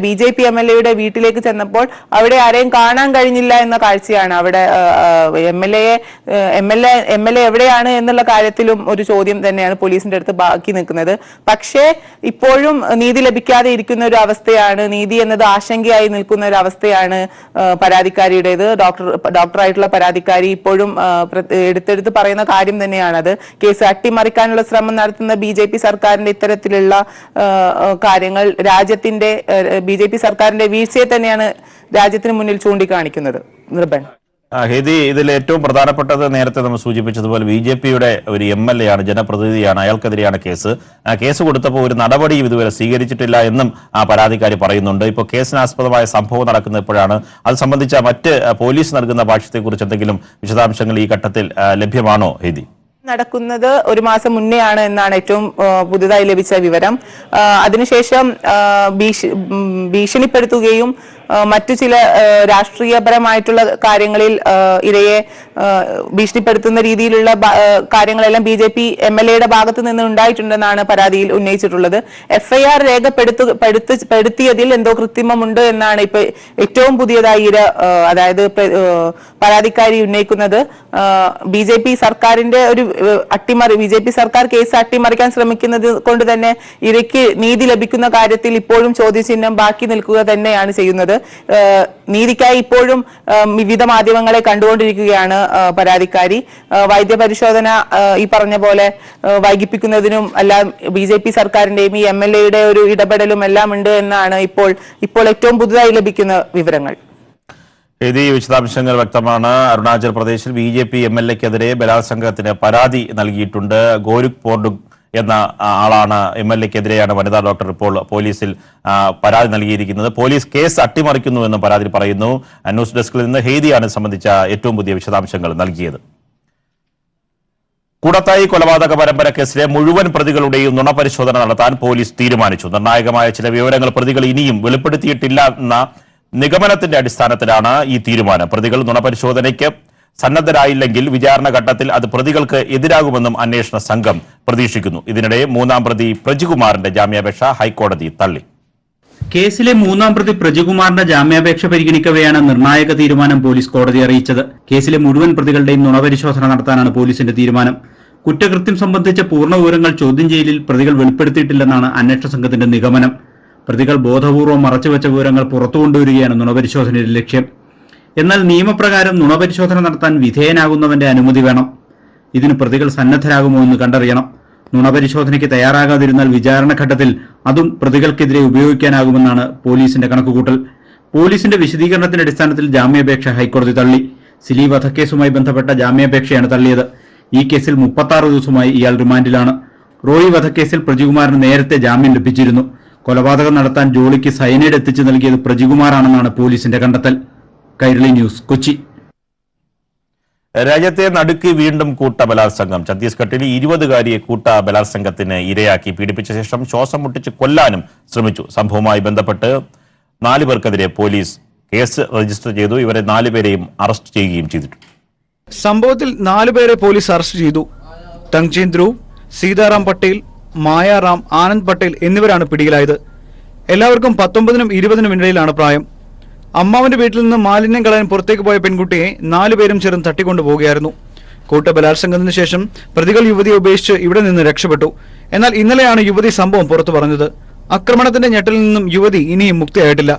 BJP MLAയുടെ വീട്ടിലേക്ക് ചെന്നപ്പോൾ അവിടെ ആരെയും കാണാൻ കഴിഞ്ഞില്ല എന്ന കാഴ്ചയാണ്. അവിടെ MLA എവിടെയാണ് എന്നുള്ള കാര്യത്തിലും ഒരു ചോദ്യം തന്നെയാണ് പോലീസിന്റെ അടുത്ത് ബാക്കി നിൽക്കുന്നത്. പക്ഷേ ഇപ്പോഴും നീതി ലഭിക്കാതെ ഇരിക്കുന്ന ഒരു അവസ്ഥയാണ്, നീതി എന്നത് ആശങ്കയായി നിൽക്കുന്ന ഒരു അവസ്ഥയാണ് പരാതിക്കാരിയുടേത്. ഡോക്ടറായിട്ടുള്ള പരാതിക്കാരി ഇപ്പോഴും എടുത്തെടുത്ത് പറയുന്ന കാര്യം തന്നെയാണത്. കേസ് അട്ടിമറിക്കാനുള്ള ശ്രമം നടത്തുന്ന BJP സർക്കാരിന്റെ ഇത്തരത്തിലുള്ള കാര്യങ്ങൾ BJP സർക്കാരിന്റെ വീഴ്ചയെ തന്നെയാണ് രാജ്യത്തിന് മുന്നിൽ ചൂണ്ടിക്കാണിക്കുന്നത്. നിർബൻ ഹേദി, ഇതിൽ ഏറ്റവും പ്രധാനപ്പെട്ടത് നേരത്തെ നമ്മൾ സൂചിപ്പിച്ചതുപോലെ BJPയുടെ ഒരു MLA ആണ്, ജനപ്രതിനിധിയാണ്, അയാൾക്കെതിരെയാണ് കേസ്. കേസ് കൊടുത്തപ്പോൾ ഒരു നടപടിയും ഇതുവരെ സ്വീകരിച്ചിട്ടില്ല എന്നും ആ പരാതിക്കാരി പറയുന്നുണ്ട്. ഇപ്പോൾ കേസിനാസ്പദമായ സംഭവം നടക്കുന്നത് എപ്പോഴാണ്? അത് സംബന്ധിച്ച മറ്റ് പോലീസ് നൽകുന്ന ഭാഷ്യത്തെക്കുറിച്ച് എന്തെങ്കിലും വിശദാംശങ്ങൾ ഈ ഘട്ടത്തിൽ ലഭ്യമാണോ ഹേദി? നടക്കുന്നത് 1 മാസം മുന്നേ ആണ് എന്നാണ് ഏറ്റവും പുതുതായി ലഭിച്ച വിവരം. അതിനുശേഷം ഭീഷണിപ്പെടുത്തുകയും മറ്റു ചില രാഷ്ട്രീയപരമായിട്ടുള്ള കാര്യങ്ങളിൽ ഇരയെ ഭീഷണിപ്പെടുത്തുന്ന രീതിയിലുള്ള കാര്യങ്ങളെല്ലാം BJP MLAയുടെ ഭാഗത്തു നിന്ന് ഉണ്ടായിട്ടുണ്ടെന്നാണ് പരാതിയിൽ ഉന്നയിച്ചിട്ടുള്ളത്. FIR രേഖപ്പെടുത്തിയതിൽ എന്തോ കൃത്രിമമുണ്ട് എന്നാണ് ഇപ്പൊ ഏറ്റവും പുതിയതായി അതായത് പരാതിക്കാരി ഉന്നയിക്കുന്നത്. BJP സർക്കാരിന്റെ ഒരു അട്ടിമറി, BJP സർക്കാർ കേസ് അട്ടിമറിക്കാൻ ശ്രമിക്കുന്നത് കൊണ്ട് തന്നെ ഇരയ്ക്ക് നീതി ലഭിക്കുന്ന കാര്യത്തിൽ ഇപ്പോഴും ചോദ്യചിഹ്നം ബാക്കി നിൽക്കുക തന്നെയാണ് ചെയ്യുന്നത്. നീതിക്കായി ഇപ്പോഴും വിവിധ മാധ്യമങ്ങളെ കണ്ടുകൊണ്ടിരിക്കുകയാണ് പരാതിക്കാരി. വൈദ്യപരിശോധന ഈ പറഞ്ഞ പോലെ വൈകിപ്പിക്കുന്നതിനും എല്ലാം BJP സർക്കാരിന്റെയും ഈ MLAയുടെ ഒരു ഇടപെടലും എല്ലാം ഉണ്ട് എന്നാണ് ഇപ്പോൾ ഏറ്റവും പുതുതായി ലഭിക്കുന്ന വിവരങ്ങൾ. ഈ വിശദാംശങ്ങൾ വ്യക്തമാണ്. അരുണാചൽ പ്രദേശിൽ BJP MLAക്കെതിരെ ബലാത്സംഗത്തിന് പരാതി നൽകിയിട്ടുണ്ട്. ഗോരുഖ് പോർഡുഗ് എന്ന ആളാണ് MLAക്കെതിരെയാണ് വനിതാ ഡോക്ടർ ഇപ്പോൾ പോലീസിൽ പരാതി നൽകിയിരിക്കുന്നത്. പോലീസ് കേസ് അട്ടിമറിക്കുന്നുവെന്നും പരാതിയിൽ പറയുന്നു. ന്യൂസ് ഡെസ്കിൽ നിന്ന് ഹെയ്ദിയാണ് സംബന്ധിച്ച ഏറ്റവും പുതിയ വിശദാംശങ്ങൾ നൽകിയത്. കൂടത്തായി കൊലപാതക പരമ്പര കേസിലെ മുഴുവൻ പ്രതികളുടെയും നുണപരിശോധന നടത്താൻ പോലീസ് തീരുമാനിച്ചു. നിർണായകമായ ചില വിവരങ്ങൾ പ്രതികൾ ഇനിയും വെളിപ്പെടുത്തിയിട്ടില്ല എന്ന നിഗമനത്തിന്റെ അടിസ്ഥാനത്തിലാണ് ഈ തീരുമാനം. പ്രതികൾ നുണപരിശോധനയ്ക്ക് സന്നദ്ധരായില്ലെങ്കിൽ വിചാരണ ഘട്ടത്തിൽ അത് പ്രതികൾക്ക് എതിരാകുമെന്നും അന്വേഷണ സംഘം പ്രതീക്ഷിക്കുന്നു. ഇതിനിടെ മൂന്നാം പ്രതി പ്രജികുമാറിന്റെ ജാമ്യാപേക്ഷ ഹൈക്കോടതി തള്ളി. കേസിലെ മൂന്നാം പ്രതി പ്രജികുമാറിന്റെ ജാമ്യാപേക്ഷ പരിഗണിക്കവെയാണ് നിർണായക തീരുമാനം പോലീസ് കോടതിയെ അറിയിച്ചത്. കേസിലെ മുഴുവൻ പ്രതികളുടെയും നുണപരിശോധന നടത്താനാണ് പോലീസിന്റെ തീരുമാനം. കുറ്റകൃത്യം സംബന്ധിച്ച പൂർണ്ണ വിവരങ്ങൾ ചോദ്യം ചെയ്യലിൽ പ്രതികൾ വെളിപ്പെടുത്തിയിട്ടില്ലെന്നാണ് അന്വേഷണ സംഘത്തിന്റെ നിഗമനം. പ്രതികൾ ബോധപൂർവ്വം മറച്ചുവെച്ച വിവരങ്ങൾ പുറത്തുകൊണ്ടുവരികയാണ് നുണപരിശോധനയുടെ ലക്ഷ്യം. എന്നാൽ നിയമപ്രകാരം നുണപരിശോധന നടത്താൻ വിധേയനാകുന്നവന്റെ അനുമതി വേണം. ഇതിന് പ്രതികൾ സന്നദ്ധരാകുമോ എന്ന് കണ്ടറിയണം. നുണപരിശോധനയ്ക്ക് തയ്യാറാകാതിരുന്നാൽ വിചാരണഘട്ടത്തിൽ അതും പ്രതികൾക്കെതിരെ ഉപയോഗിക്കാനാകുമെന്നാണ് പോലീസിന്റെ കണക്കുകൂട്ടൽ. പോലീസിന്റെ വിശദീകരണത്തിന്റെ അടിസ്ഥാനത്തിൽ ജാമ്യാപേക്ഷ ഹൈക്കോടതി തള്ളി. സിലി വധക്കേസുമായി ബന്ധപ്പെട്ട ജാമ്യാപേക്ഷയാണ് തള്ളിയത്. ഈ കേസിൽ 36 ദിവസമായി ഇയാൾ റിമാൻഡിലാണ്. റോയി വധക്കേസിൽ പ്രജികുമാറിന് നേരത്തെ ജാമ്യം ലഭിച്ചിരുന്നു. കൊലപാതകം നടത്താൻ ജോളിക്ക് സയനൈഡ് എത്തിച്ചു നൽകിയത് പ്രജികുമാറാണെന്നാണ് പോലീസിന്റെ കണ്ടെത്തൽ. കൈരളി ന്യൂസ്, കൊച്ചി. രാജ്യത്തെ നടുക്കി വീണ്ടും കൂട്ടബലാത്സംഗം. ഛത്തീസ്ഗഡിൽ 20-കാരിയെ കൂട്ടബലാത്സംഗത്തിന് ഇരയാക്കി പീഡിപ്പിച്ച ശേഷം ശ്വാസം മുട്ടിച്ച് കൊല്ലാനും ശ്രമിച്ചു. സംഭവവുമായി ബന്ധപ്പെട്ട് 4 പേർക്കെതിരെ പോലീസ് കേസ് രജിസ്റ്റർ ചെയ്തു. ഇവരെ 4 പേരെയും അറസ്റ്റ് ചെയ്യുകയും ചെയ്തിട്ടുണ്ട്. സംഭവത്തിൽ 4 പേരെ പോലീസ് അറസ്റ്റ് ചെയ്തു. തങ്ചീൻ ധ്രുവ്, സീതാറാം പട്ടേൽ, മായാറാം, ആനന്ദ് പട്ടേൽ എന്നിവരാണ് പിടിയിലായത്. എല്ലാവർക്കും 19നും 20നും ഇടയിലാണ് പ്രായം. അമ്മാവന്റെ വീട്ടിൽ നിന്ന് മാലിന്യം കളയാൻ പുറത്തേക്ക് പോയ പെൺകുട്ടിയെ 4 പേരും ചേർന്ന് തട്ടിക്കൊണ്ടുപോവുകയായിരുന്നു. കൂട്ടബലാത്സംഗത്തിന് ശേഷം പ്രതികൾ യുവതിയെ ഉപേക്ഷിച്ച് ഇവിടെ നിന്ന് രക്ഷപ്പെട്ടു. എന്നാൽ ഇന്നലെയാണ് യുവതി സംഭവം പുറത്തു പറഞ്ഞത്. ആക്രമണത്തിന്റെ ഞെട്ടലിൽ നിന്നും യുവതി ഇനിയും മുക്തിയായിട്ടില്ല.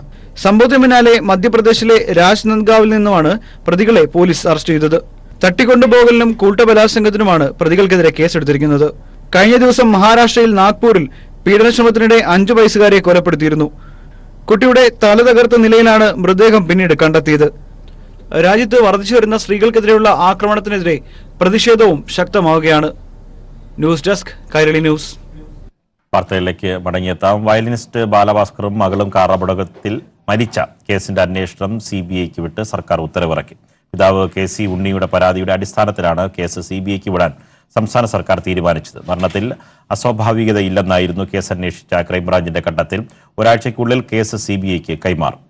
സംഭവത്തിന് പിന്നാലെ മധ്യപ്രദേശിലെ രാജ്നന്ദ്ഗാവിൽ നിന്നുമാണ് പ്രതികളെ പോലീസ് അറസ്റ്റ് ചെയ്തത്. തട്ടിക്കൊണ്ടുപോകലിനും കൂട്ടബലാത്സംഗത്തിനുമാണ് പ്രതികൾക്കെതിരെ കേസെടുത്തിരിക്കുന്നത്. കഴിഞ്ഞ ദിവസം മഹാരാഷ്ട്രയിൽ നാഗ്പൂരിൽ പീഡനശ്രമത്തിനിടെ 5 വയസ്സുകാരിയെ കൊലപ്പെടുത്തിയിരുന്നു. കുട്ടിയുടെ തല തകർത്ത നിലയിലാണ് മൃതദേഹം പിന്നീട് കണ്ടെത്തിയത്. രാജ്യത്ത് വർദ്ധിച്ചുവരുന്ന സ്ത്രീകൾക്കെതിരെയുള്ള ആക്രമണത്തിനെതിരെ പ്രതിഷേധവും ശക്തമാവുകയാണ്. News desk, Kairali news. വാർത്തകളിലേക്ക് മടങ്ങിയെത്താം. വയലിനിസ്റ്റ് ബാലഭാസ്കറും മകളും കാർ അപകടത്തിൽ മരിച്ച കേസിന്റെ അന്വേഷണം CBIക്ക് വിട്ട് സർക്കാർ ഉത്തരവിറക്കി. പിതാവ് KC ഉണ്ണിയുടെ പരാതിയുടെ അടിസ്ഥാനത്തിലാണ് കേസ് CBIക്ക് വിടാൻ സംസ്ഥാന സർക്കാർ തീരുമാനിച്ചത്. മരണത്തിൽ അസ്വാഭാവികതയില്ലെന്നായിരുന്നു കേസ് അന്വേഷിച്ച ക്രൈംബ്രാഞ്ചിന്റെ കണ്ടെത്തൽ. ഒരാഴ്ചയ്ക്കുള്ളിൽ കേസ് CBIക്ക് കൈമാറും.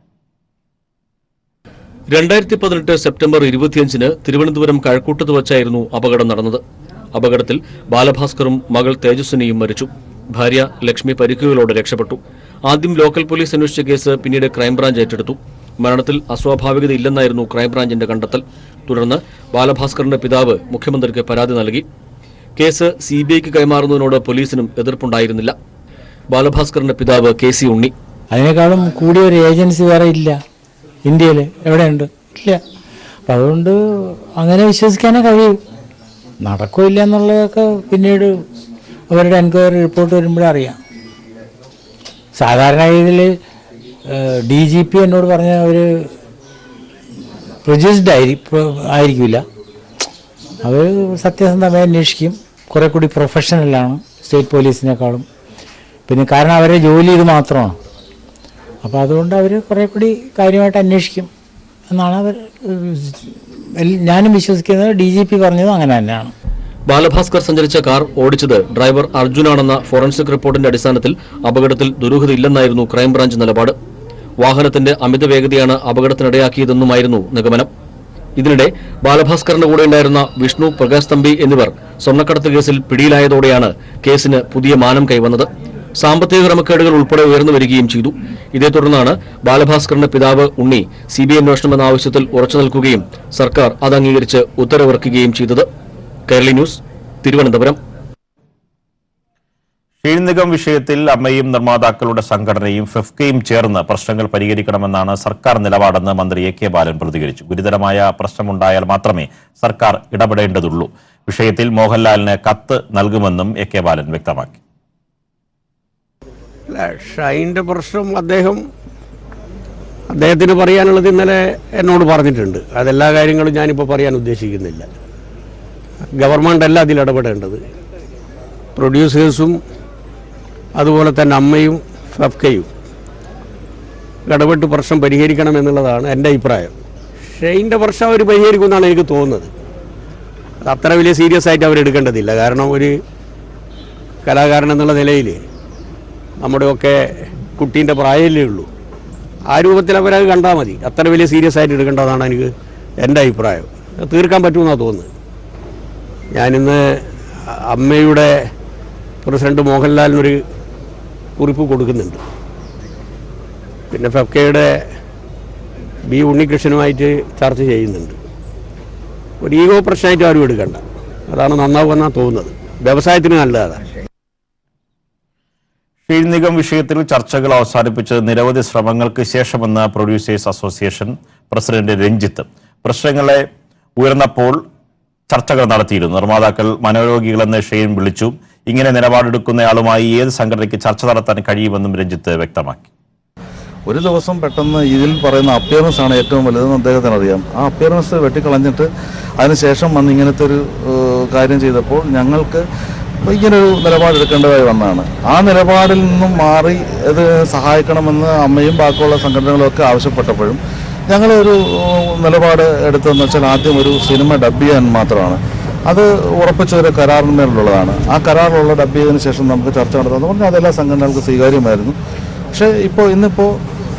2018 സെപ്റ്റംബർ 25-ന് തിരുവനന്തപുരം കഴക്കൂട്ടത്ത് വച്ചായിരുന്നു അപകടം നടന്നത്. അപകടത്തിൽ ബാലഭാസ്കറും മകൾ തേജസ്വിനിയും മരിച്ചു. ഭാര്യ ലക്ഷ്മി പരിക്കുകളോടെ രക്ഷപ്പെട്ടു. ആദ്യം ലോക്കൽ പോലീസ് അന്വേഷിച്ച കേസ് പിന്നീട് ക്രൈംബ്രാഞ്ച് ഏറ്റെടുത്തു. മരണത്തിൽ അസ്വാഭാവികതയില്ലെന്നായിരുന്നു ക്രൈംബ്രാഞ്ചിന്റെ കണ്ടെത്തൽ. തുടർന്ന് ബാലഭാസ്കറിന്റെ പിതാവ് മുഖ്യമന്ത്രിക്ക് പരാതി നൽകി. കേസ് CBIക്ക് കൈമാറുന്നതിനോട് പോലീസിനും എതിർപ്പുണ്ടായിരുന്നില്ല. ബാലഭാസ്കറിന്റെ പിതാവ് KC ഉണ്ണി: അതിനേക്കാളും കൂടിയ ഒരു ഏജൻസി വേറെ ഇല്ല ഇന്ത്യയിൽ, എവിടെയുണ്ട്? ഇല്ല. അപ്പം അതുകൊണ്ട് അങ്ങനെ വിശ്വസിക്കാനേ കഴിയൂ. നടക്കില്ല എന്നുള്ളതൊക്കെ പിന്നീട് അവരുടെ എൻക്വയറി റിപ്പോർട്ട് വരുമ്പോഴേ അറിയാം. സാധാരണ ഇതിൽ DGP എന്നോട് പറഞ്ഞ ഒരു പ്രൊഡ്യൂസ്ഡ് ആയിരിക്കില്ല. അവർ സത്യസന്ധമായി അന്വേഷിക്കും. കുറേ കൂടി പ്രൊഫഷണലാണ് സ്റ്റേറ്റ് പോലീസിനേക്കാളും. പിന്നെ കാരണം അവരെ ജോലി ഇത് മാത്രമാണ്. അപ്പോൾ അതുകൊണ്ട് അവർ കുറേ കൂടി കാര്യമായിട്ട് അന്വേഷിക്കും എന്നാണ് അവർ ഞാനും വിശ്വസിക്കുന്നത്. DGP പറഞ്ഞതും അങ്ങനെ തന്നെയാണ്. ബാലഭാസ്കർ സഞ്ചരിച്ച കാർ ഓടിച്ചത് ഡ്രൈവർ അർജുനാണെന്ന ഫോറൻസിക് റിപ്പോർട്ടിന്റെ അടിസ്ഥാനത്തിൽ അപകടത്തിൽ ദുരൂഹതയില്ലെന്നായിരുന്നു ക്രൈംബ്രാഞ്ച് നിലപാട്. വാഹനത്തിന്റെ അമിത വേഗതയാണ് അപകടത്തിനിടയാക്കിയതെന്നുമായിരുന്നു നിഗമനം. ഇതിനിടെ ബാലഭാസ്കറിന്റെ കൂടെ ഉണ്ടായിരുന്ന വിഷ്ണു, പ്രകാശ് തമ്പി എന്നിവർ സ്വർണ്ണക്കടത്ത് കേസിൽ പിടിയിലായതോടെയാണ് കേസിന് പുതിയ മാനം കൈവന്നത്. സാമ്പത്തിക ക്രമക്കേടുകൾ ഉൾപ്പെടെ ഉയർന്നു വരികയും ചെയ്തു. ഇതേ തുടർന്നാണ് ബാലഭാസ്കറിന്റെ പിതാവ് ഉണ്ണി CBI അന്വേഷണമെന്ന ആവശ്യത്തിൽ ഉറച്ചു നിൽക്കുകയും സർക്കാർ അത് അംഗീകരിച്ച് ഉത്തരവിറക്കുകയും ചെയ്തത്. കൈരളി ന്യൂസ്, തിരുവനന്തപുരം. ഷീൽനിഗം വിഷയത്തിൽ അമ്മയും നിർമ്മാതാക്കളുടെ സംഘടനയും ഫെഫ്കയും ചേർന്ന് പ്രശ്നങ്ങൾ പരിഹരിക്കണമെന്നാണ് സർക്കാർ നിലപാടെന്ന് മന്ത്രി AK ബാലൻ പ്രതികരിച്ചു. ഗുരുതരമായ പ്രശ്നമുണ്ടായാൽ മാത്രമേ സർക്കാർ ഇടപെടേണ്ടതുള്ളൂ. വിഷയത്തിൽ മോഹൻലാലിന് കത്ത് നൽകുമെന്നും AK ബാലൻ വ്യക്തമാക്കി. ഷൈൻ്റെ പ്രശ്നം അദ്ദേഹത്തിന് പറയാനുള്ളത് ഇന്നലെ എന്നോട് പറഞ്ഞിട്ടുണ്ട്. അതെല്ലാ കാര്യങ്ങളും ഞാനിപ്പോൾ പറയാൻ ഉദ്ദേശിക്കുന്നില്ല. ഗവൺമെൻറ് അല്ല അതിൽ ഇടപെടേണ്ടത്. പ്രൊഡ്യൂസേഴ്സും അതുപോലെ തന്നെ അമ്മയും ഫെഫ്കയും ഇടപെട്ട് പ്രശ്നം പരിഹരിക്കണമെന്നുള്ളതാണ് എൻ്റെ അഭിപ്രായം. ഷൈൻ്റെ പ്രശ്നം അവർ പരിഹരിക്കുമെന്നാണ് എനിക്ക് തോന്നുന്നത്. അത് അത്ര വലിയ സീരിയസ് ആയിട്ട് അവരെടുക്കേണ്ടതില്ല. കാരണം ഒരു കലാകാരൻ എന്നുള്ള നിലയിൽ നമ്മുടെയൊക്കെ കുട്ടീൻ്റെ പ്രായമല്ലേ ഉള്ളൂ. ആ രൂപത്തിൽ അവരത് കണ്ടാൽ മതി. അത്ര വലിയ സീരിയസ് ആയിട്ട് എടുക്കേണ്ടതാണ് എനിക്ക് എൻ്റെ അഭിപ്രായം. തീർക്കാൻ പറ്റുമെന്നാണ് തോന്നുന്നത്. ഞാനിന്ന് അമ്മയുടെ പ്രസിഡന്റ് മോഹൻലാലിനൊരു കുറിപ്പ് കൊടുക്കുന്നുണ്ട്. പിന്നെ ഫെഫ്കയുടെ B ഉണ്ണികൃഷ്ണനുമായിട്ട് ചർച്ച ചെയ്യുന്നുണ്ട്. ഒരു ഈഗോ പ്രശ്നമായിട്ട് ആരും എടുക്കണ്ട. അതാണ് നന്നാവുമെന്നാണ് തോന്നുന്നത്. വ്യവസായത്തിന് നല്ലതാണ്. ഷീൽനിഗം വിഷയത്തിൽ ചർച്ചകൾ അവസാനിപ്പിച്ച് നിരവധി ശ്രമങ്ങൾക്ക് ശേഷമെന്ന് പ്രൊഡ്യൂസേഴ്സ് അസോസിയേഷൻ പ്രസിഡന്റ് രഞ്ജിത്ത്. പ്രശ്നങ്ങളെ ഉയർന്നപ്പോൾ ചർച്ചകൾ നടത്തിയിരുന്നു. നിർമ്മാതാക്കൾ മനോരോഗികളെന്ന് ഷെയ്ൻ വിളിച്ചു. ഇങ്ങനെ നിലപാടെടുക്കുന്നയാളുമായി ഏത് സംഘടനയ്ക്ക് ചർച്ച നടത്താൻ കഴിയുമെന്നും രഞ്ജിത്ത് വ്യക്തമാക്കി. ഒരു ദിവസം പെട്ടെന്ന് ഇതിൽ പറയുന്ന അപ്പിയറൻസ് ആണ് ഏറ്റവും വലുതെന്ന് അദ്ദേഹത്തിന് അറിയാം. ആ അപ്പിയറൻസ് വെട്ടിക്കളഞ്ഞിട്ട് അതിനുശേഷം വന്ന് ഇങ്ങനത്തെ ഒരു കാര്യം ചെയ്തപ്പോൾ ഞങ്ങൾക്ക് ഇങ്ങനൊരു നിലപാടെടുക്കേണ്ടതായി വന്നതാണ്. ആ നിലപാടിൽ നിന്നും മാറി ഇത് സഹായിക്കണമെന്ന് അമ്മയും ബാക്കിയുള്ള സംഘടനകളും ഒക്കെ ആവശ്യപ്പെട്ടപ്പോഴും ഞങ്ങളൊരു നിലപാട് എടുത്തതെന്ന് വെച്ചാൽ ആദ്യം ഒരു സിനിമ ഡബ് ചെയ്യാൻ മാത്രമാണ്. അത് ഉറപ്പിച്ച ഒരു കരാറിന്മേലുള്ളതാണ്. ആ കരാറിലുള്ള ഡബ് ചെയ്തതിന് ശേഷം നമുക്ക് ചർച്ച നടത്താമെന്ന് പറഞ്ഞാൽ അതെല്ലാ സംഘടനകൾക്ക് സ്വീകാര്യമായിരുന്നു. പക്ഷേ ഇന്നിപ്പോൾ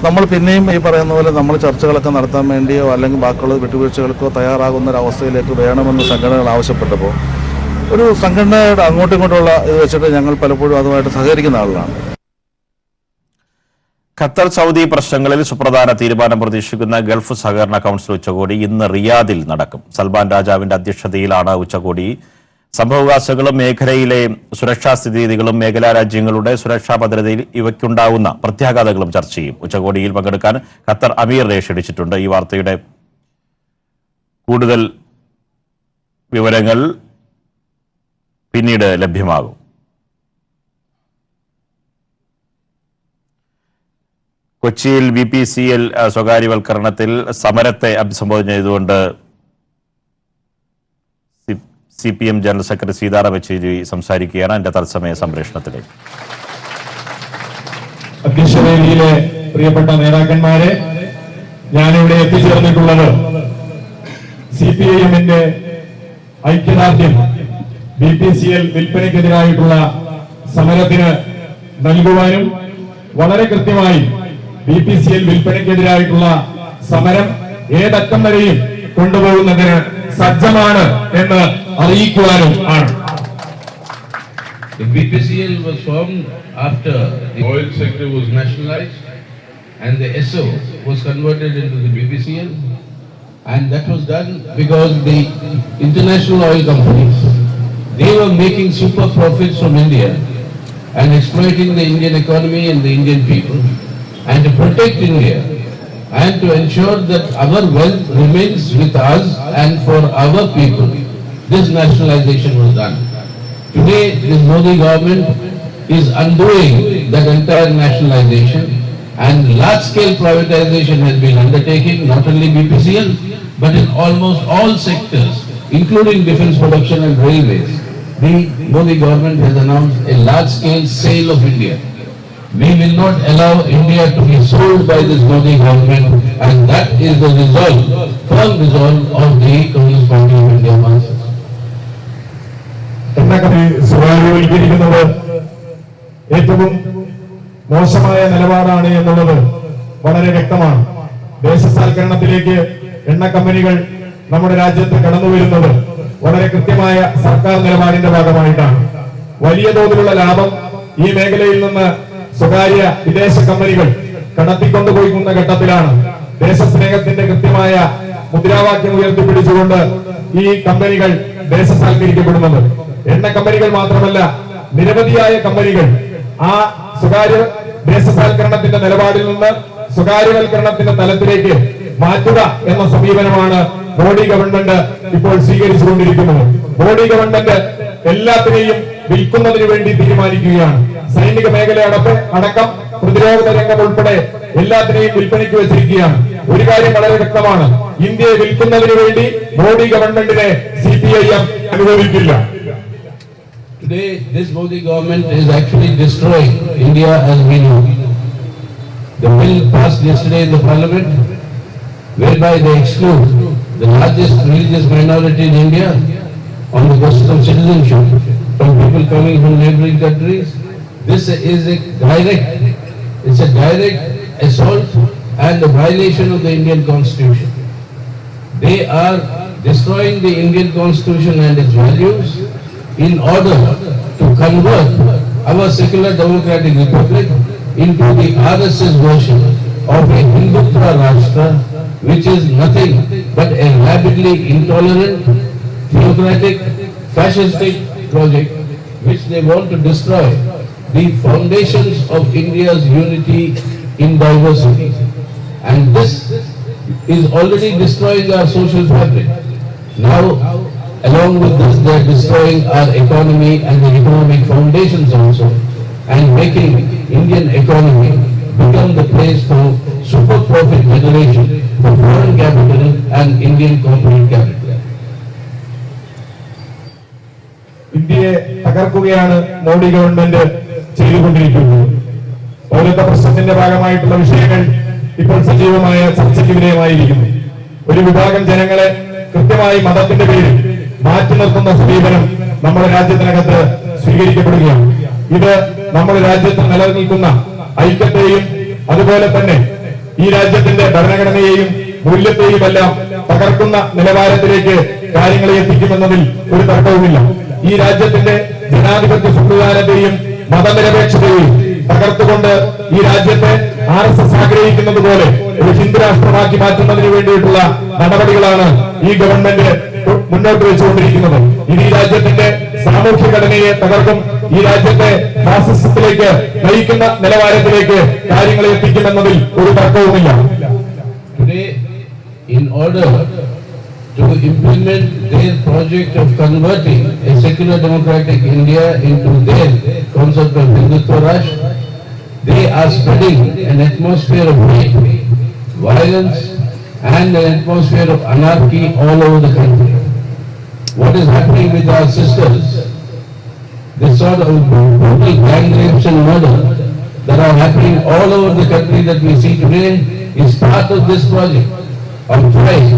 നമ്മൾ പിന്നെയും ഈ പറയുന്ന പോലെ നമ്മൾ ചർച്ചകളൊക്കെ നടത്താൻ വേണ്ടിയോ അല്ലെങ്കിൽ ബാക്കിയുള്ള വിട്ടുവീഴ്ചകൾക്കോ തയ്യാറാകുന്ന ഒരു അവസ്ഥയിലേക്ക് വേണമെന്ന് സംഘടനകൾ ആവശ്യപ്പെട്ടപ്പോൾ ഒരു സംഘടനയുടെ അങ്ങോട്ടും ഇങ്ങോട്ടുള്ള ഇത് വെച്ചിട്ട് ഞങ്ങൾ പലപ്പോഴും അതുമായിട്ട് സഹകരിക്കുന്ന ആളാണ്. ഖത്തർ സൗദി പ്രശ്നങ്ങളിൽ സുപ്രധാന തീരുമാനം പ്രതീക്ഷിക്കുന്ന ഗൾഫ് സഹകരണ കൗൺസിൽ ഉച്ചകോടി ഇന്ന് റിയാദിൽ നടക്കും. സൽമാൻ രാജാവിന്റെ അധ്യക്ഷതയിലാണ് ഉച്ചകോടി. സംഭവവികാസങ്ങളും മേഖലയിലെ സുരക്ഷാ സ്ഥിതിഗതികളും മേഖലാ രാജ്യങ്ങളുടെ സുരക്ഷാ ഭദ്രതയിൽ ഇവയ്ക്കുണ്ടാവുന്ന പ്രത്യാഘാതങ്ങളും ചർച്ച ചെയ്യും. ഉച്ചകോടിയിൽ പങ്കെടുക്കാൻ ഖത്തർ അമീറിനെ ക്ഷണിച്ചിട്ടുണ്ട്. ഈ വാർത്തയുടെ കൂടുതൽ വിവരങ്ങൾ പിന്നീട് ലഭ്യമാകും. കൊച്ചിയിൽ BPCL സ്വകാര്യവൽക്കരണത്തിൽ സമരത്തെ അഭിസംബോധന ചെയ്തുകൊണ്ട് CPM general secretary Sitaram Yechury സംസാരിക്കുകയാണ്. എന്റെ തത്സമയ സംപ്രേഷണത്തിലേക്ക്. അധ്യക്ഷവേദിയിലെ പ്രിയപ്പെട്ട നേതാക്കന്മാരെ, ഞാനിവിടെ എത്തിച്ചേർന്നിട്ടുള്ളത് CPIMന്റെ ഐക്യദാർഢ്യം BPCL വിൽപ്പനയ്ക്കെതിരായിട്ടുള്ള സമരത്തിന് നൽകുവാനും വളരെ കൃത്യമായി BPCL വിൽപ്പനയ്ക്കെതിരായിട്ടുള്ള സമരം ഏതറ്റം വരെയും കൊണ്ടുപോകുന്നതിന് സജ്ജമാണ് എന്ന് അറിയിക്കുവാനും ആണ്. The BPCL was formed after the oil sector was nationalized and the SO was converted into the BPCL, and that was done because the international oil companies, they were making super profits from India and exploiting the Indian economy and the Indian people. And to protect India and to ensure that our wealth remains with us and for our people, this nationalization was done. Today, this Modi government is undoing that entire nationalization, and large-scale privatization has been undertaken, not only BPCL, but in almost all sectors, including defense production and railways. The Modi government has announced a large-scale sale of India. We will not allow India to be sold by this Modi government, and that is the resolve, firm resolve of the Communist Party of India Masses. എന്നൊക്കെ സ്വകാര്യവൽക്കരിക്കുന്നത് ഏറ്റവും മോശമായ നിലപാടാണ് എന്നുള്ളത് വളരെ വ്യക്തമാണ്. ദേശസാൽക്കരണത്തിലേക്ക് എണ്ണ കമ്പനികൾ നമ്മുടെ രാജ്യത്ത് കടന്നു വരുന്നത് വളരെ കൃത്യമായ സർക്കാർ നിലപാടിന്റെ ഭാഗമായിട്ടാണ്. വലിയ തോതിലുള്ള ലാഭം ഈ മേഖലയിൽ നിന്ന് സ്വകാര്യ വിദേശ കമ്പനികൾ കടത്തിക്കൊണ്ടുപോയിക്കുന്ന ഘട്ടത്തിലാണ് ദേശസ്നേഹത്തിന്റെ കൃത്യമായ മുദ്രാവാക്യം ഉയർത്തിപ്പിടിച്ചുകൊണ്ട് ഈ കമ്പനികൾ ദേശസാൽക്കരിക്കപ്പെടുന്നത്. എണ്ണ കമ്പനികൾ മാത്രമല്ല, നിരവധിയായ കമ്പനികൾ ആ സ്വകാര്യ ദേശസാൽക്കരണത്തിന്റെ നിലപാടിൽ നിന്ന് സ്വകാര്യവൽക്കരണത്തിന്റെ തലത്തിലേക്ക് മാറ്റുക എന്ന സമീപനമാണ് മോഡി ഗവൺമെന്റ് ഇപ്പോൾ സ്വീകരിച്ചുകൊണ്ടിരിക്കുന്നത്. മോഡി ഗവൺമെന്റ് എല്ലാത്തിനെയും വിൽക്കുന്നതിന് വേണ്ടി തീരുമാനിക്കുകയാണ്. സൈനിക മേഖല അടക്കം പ്രതിരോധ രംഗം ഉൾപ്പെടെ എല്ലാത്തിനെയും വിൽപ്പനയ്ക്ക് വെച്ചിരിക്കുകയാണ്. ഒരു കാര്യം വളരെ വ്യക്തമാണ്, ഇന്ത്യയെ വിൽക്കുന്നതിന് വേണ്ടി മോഡി ഗവൺമെന്റിനെ CPIM അനുവദിക്കില്ല. Today, this Modi government is actually destroying India as we know. The bill passed yesterday in the parliament, whereby they exclude the largest religious minority in India on the question of citizenship from people coming from neighboring countries. This is a direct assault and a violation of the Indian Constitution. They are destroying the Indian Constitution and its values in order to convert our secular democratic republic into the RSS version of a Hindutva Rashtra, which is nothing but a rabidly intolerant, theocratic, fascistic project which they want to destroy the foundations of India's unity in diversity. And this is already destroying our social fabric. Now, along with this, they are destroying our economy and the economic foundations also, and making Indian economy become the place for super profit generation for foreign capital and Indian corporate capital. ഇന്ത്യയെ തകർക്കുകയാണ് Modi government ചെയ്തുകൊണ്ടിരിക്കുന്നത്. പൗരത്വ പ്രശ്നത്തിന്റെ ഭാഗമായിട്ടുള്ള വിഷയങ്ങൾ ഇപ്പോൾ സജീവമായ ചർച്ചയ്ക്ക് വിധേയമായിരിക്കുന്നു. ഒരു വിഭാഗം ജനങ്ങളെ കൃത്യമായി മതത്തിന്റെ പേരിൽ മാറ്റി നിർത്തുന്ന സമീപനം നമ്മുടെ രാജ്യത്തിനകത്ത് സ്വീകരിക്കപ്പെടുകയാണ്. ഇത് നമ്മുടെ രാജ്യത്ത് നിലനിൽക്കുന്ന ഐക്യത്തെയും അതുപോലെ തന്നെ ഈ രാജ്യത്തിന്റെ ഭരണഘടനയെയും മൂല്യത്തെയും എല്ലാം തകർക്കുന്ന നിലവാരത്തിലേക്ക് കാര്യങ്ങളെ എത്തിക്കുമെന്നതിൽ ഒരു തർക്കവുമില്ല. ഈ രാജ്യത്തിന്റെ ജനാധിപത്യ സംവിധാനത്തെയും മതനിരപേക്ഷതയെയും തകർത്തുകൊണ്ട് ഈ രാജ്യത്തെ RSS ആഗ്രഹിക്കുന്നത് പോലെ ഒരു ഹിന്ദു രാഷ്ട്രമാക്കി മാറ്റുന്നതിന് വേണ്ടിയിട്ടുള്ള നടപടികളാണ് ഈ ഗവൺമെന്റ് മുന്നോട്ട് വെച്ചുകൊണ്ടിരിക്കുന്നത്. ഇത് ഈ രാജ്യത്തിന്റെ സാമൂഹ്യ ഘടനയെ തകർക്കും, ഈ രാജ്യത്തെ ഫാസിസത്തിലേക്ക് നയിക്കുന്ന നിലവാരത്തിലേക്ക് കാര്യങ്ങളെ എത്തിക്കുമെന്നതിൽ ഒരു തർക്കവുമില്ല. In order to implement their project of converting a secular democratic India into their concept of Hindutva Rashtra, they are spreading an atmosphere of hate, violence and an atmosphere of anarchy all over the country. What is happening with our sisters, this sort of brutal gang rapes and murder that are happening all over the country that we see today is part of this project of trying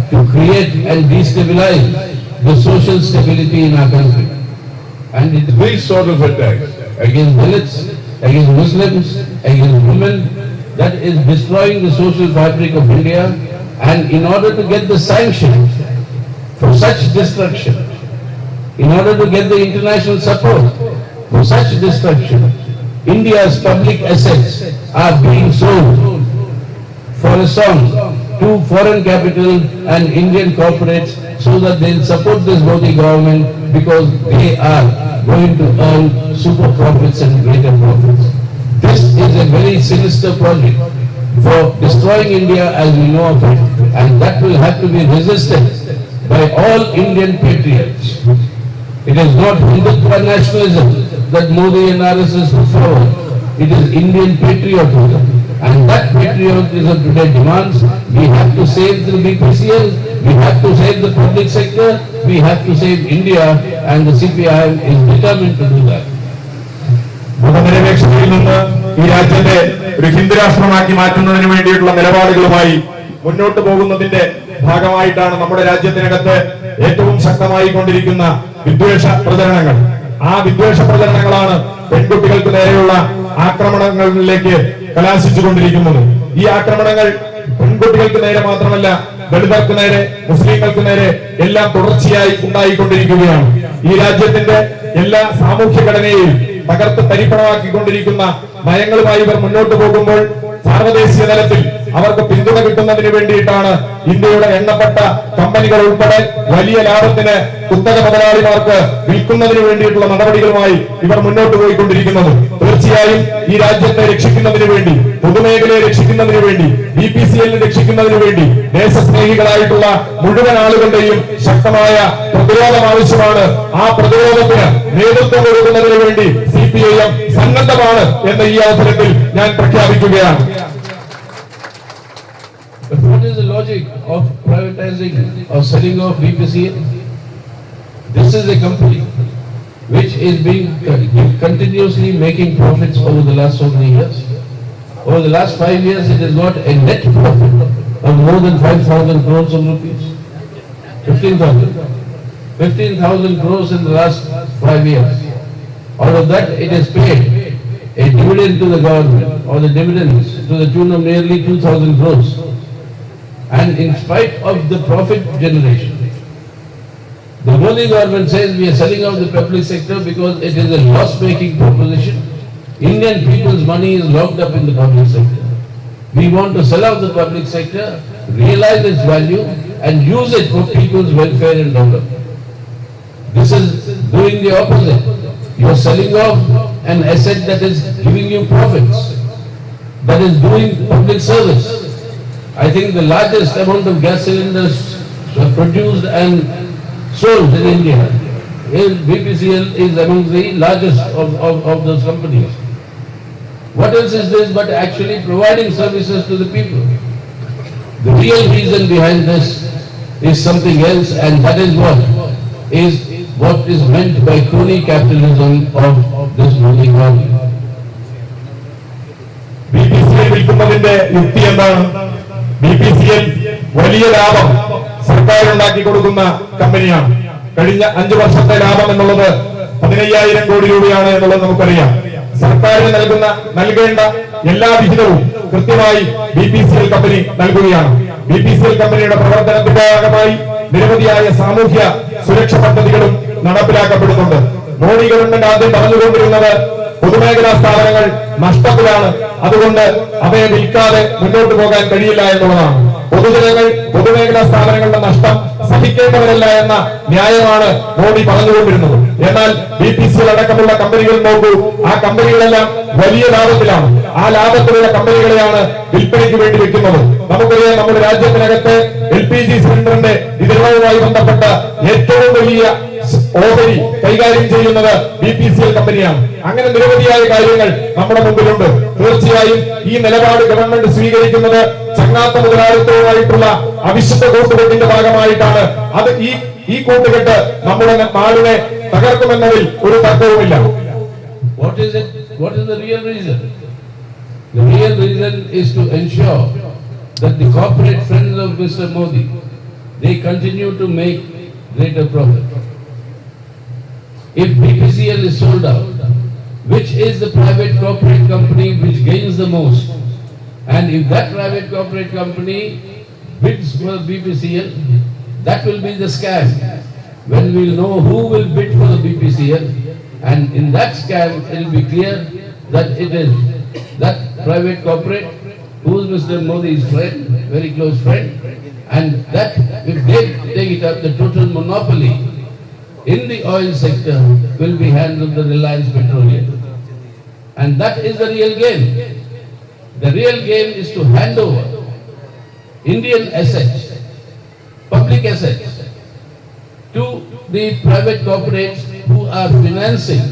to create and destabilize the social stability in our country. And these sort of attacks against Dalits, against Muslims, against women, that is destroying the social fabric of India. And in order to get the sanction for such destruction, in order to get the international support for such destruction, India's public assets are being sold for a song to foreign capital and Indian corporates so that they'll support this Modi government because they are going to earn super profits and greater profits. This is a very sinister project for destroying India as we know of it, and that will have to be resisted by all Indian patriots. It is not Hindutva nationalism that Modi and RSS put forward. It is Indian patriotism. And that patriotism today demands we have to save the BPCL, we have to save the public sector, we have to save India, and the CPIM is determined to do that. മതനിരപേക്ഷതയിൽ നിന്ന് ഈ രാജ്യത്തെ ഒരു ഹിന്ദു രാഷ്ട്രമാക്കി മാറ്റുന്നതിന് വേണ്ടിയിട്ടുള്ള നിലപാടുകളുമായി മുന്നോട്ട് പോകുന്നതിന്റെ ഭാഗമായിട്ടാണ് നമ്മുടെ രാജ്യത്തിനകത്ത് ഏറ്റവും ശക്തമായി കൊണ്ടിരിക്കുന്ന വിദ്വേഷ പ്രചരണങ്ങൾ. ആ വിദ്വേഷ പ്രചരണങ്ങളാണ് പെൺകുട്ടികൾക്ക് നേരെയുള്ള ആക്രമണങ്ങളിലേക്ക് കലാശിച്ചുകൊണ്ടിരിക്കുന്നത്. ഈ ആക്രമണങ്ങൾ പെൺകുട്ടികൾക്ക് നേരെ മാത്രമല്ല, ദളിതർക്ക് നേരെ, മുസ്ലിങ്ങൾക്ക് നേരെ എല്ലാം തുടർച്ചയായി ഉണ്ടായിക്കൊണ്ടിരിക്കുകയാണ്. ഈ രാജ്യത്തിന്റെ എല്ലാ സാമൂഹ്യ ഘടനയെയും തകർത്ത് തരിപ്പണമാക്കിക്കൊണ്ടിരിക്കുന്ന നയങ്ങളുമായി ഇവർ മുന്നോട്ട് പോകുമ്പോൾ സാർവദേശീയ തലത്തിൽ അവർക്ക് പിന്തുണ കിട്ടുന്നതിന് വേണ്ടിയിട്ടാണ് ഇന്ത്യയുടെ എണ്ണപ്പെട്ട കമ്പനികൾ ഉൾപ്പെടെ വലിയ ലാഭത്തിന് കുത്തക മുതലാളിമാർക്ക് വിൽക്കുന്നതിന് വേണ്ടിയിട്ടുള്ള നടപടികളുമായി ഇവർ മുന്നോട്ട് പോയിക്കൊണ്ടിരിക്കുന്നത്. തീർച്ചയായും ഈ രാജ്യത്തെ രക്ഷിക്കുന്നതിന് വേണ്ടി, പൊതുമേഖലയെ രക്ഷിക്കുന്നതിന് വേണ്ടി, BPCL രക്ഷിക്കുന്നതിന് വേണ്ടി ദേശസ്നേഹികളായിട്ടുള്ള മുഴുവൻ ആളുകളുടെയും ശക്തമായ പ്രതിരോധം ആവശ്യമാണ്. ആ പ്രതിരോധത്തിന് നേതൃത്വം കൊടുക്കുന്നതിന് വേണ്ടി CPIM സന്നദ്ധമാണ് എന്ന് ഈ അവസരത്തിൽ ഞാൻ പ്രഖ്യാപിക്കുകയാണ്. What is the logic of privatizing or selling off BPCL? This is a company which is being continuously making profits over the last so many years. Over the last 5 years, it has got a net profit of more than 5,000 crores of rupees. 15,000 crores in the last 5 years. Out of that, it has paid a dividend to the government, or the dividends to the tune of nearly 2,000 crores. And in spite of the profit generation, the Modi government says we are selling out the public sector because it is a loss-making proposition. Indian people's money is locked up in the public sector. We want to sell out the public sector, realize its value, and use it for people's welfare and development. This is doing the opposite. You are selling off an asset that is giving you profits, that is doing public service. I think the largest amount of gas cylinders produced and sold in India, BPCL is among the largest of those companies. What else is this but actually providing services to the people? The real reason behind this is something else, and that is what is meant by crony capitalism of this Modi government. BPCL വിൽക്കുന്നതിന്റെ യുക്തി എന്താണ്? BPCL വലിയ ലാഭം സർക്കാരിനുണ്ടാക്കി കൊടുക്കുന്ന കമ്പനിയാണ്. കഴിഞ്ഞ 5 വർഷത്തെ ലാഭം എന്നുള്ളത് 15,000 കോടി രൂപയാണ് എന്നുള്ളത് നമുക്കറിയാം. സർക്കാരിന് നൽകേണ്ട എല്ലാ വിഹിതവും കൃത്യമായി BPCL കമ്പനി നൽകുകയാണ്. BPCL കമ്പനിയുടെ പ്രവർത്തനത്തിന്റെ ഭാഗമായി നിരവധിയായ സാമൂഹ്യ സുരക്ഷ പദ്ധതികളും നടപ്പിലാക്കപ്പെടുന്നുണ്ട്. മോഡി ഗവൺമെന്റ് ആദ്യം പറഞ്ഞുകൊണ്ടിരുന്നത് പൊതുമേഖലാ സ്ഥാപനങ്ങൾ നഷ്ടത്തിലാണ്, അതുകൊണ്ട് അവയെ വിൽക്കാതെ മുന്നോട്ട് പോകാൻ കഴിയില്ല എന്നുള്ളതാണ്. പൊതുജനങ്ങൾ പൊതുമേഖലാ സ്ഥാപനങ്ങളുടെ നഷ്ടം സഹിക്കേണ്ടവരല്ല എന്ന ന്യായമാണ് മോഡി പറഞ്ഞുകൊണ്ടിരുന്നത്. എന്നാൽ BPCL അടക്കമുള്ള കമ്പനികൾ നോക്കൂ, ആ കമ്പനികളെല്ലാം വലിയ ലാഭത്തിലാണ്. ആ ലാഭത്തിലുള്ള കമ്പനികളെയാണ് വിൽപ്പനയ്ക്ക് വേണ്ടി വെക്കുന്നത്. നമുക്കറിയാം, നമ്മുടെ രാജ്യത്തിനകത്ത് LPG സിലിണ്ടറിന്റെ വിതരണവുമായി ബന്ധപ്പെട്ട ഏറ്റവും വലിയ ഓഹരി കൈകാര്യം ചെയ്യുന്നത് BPCL കമ്പനിയാണ്. അങ്ങനെ നിരവധിയായ കാര്യങ്ങൾ നമ്മുടെ മുമ്പിലുണ്ട്. തീർച്ചയായും ഈ നിലപാട് ഗവൺമെന്റ് സ്വീകരിക്കുന്നത് ചങ്ങാത്ത മുതലാളിത്തവുമായിട്ടുള്ള അവിശുദ്ധ കൂട്ടുകെട്ടിന്റെ ഭാഗമായിട്ടാണ്. അത് ഈ കൂട്ടുകെട്ട് നമ്മുടെ നാടിനെ തകർക്കുമെന്നതിൽ ഒരു തർക്കവുമില്ല. What is the real reason? The real reason is to ensure that the corporate friends of Mr. Modi, they continue to make greater profit. If BPCL is sold out, which is the private corporate company which gains the most? And if that private corporate company bids for BPCL, that will be the scam. When we will know who will bid for the BPCL, and in that scam it will be clear that it is that private corporate who is Mr. Modi's friend, very close friend, and that if they take it up, the total monopoly in the oil sector will be hands of the Reliance Petroleum. And that is the real game. The real game is to hand over Indian assets, public assets, to the private corporates who are financing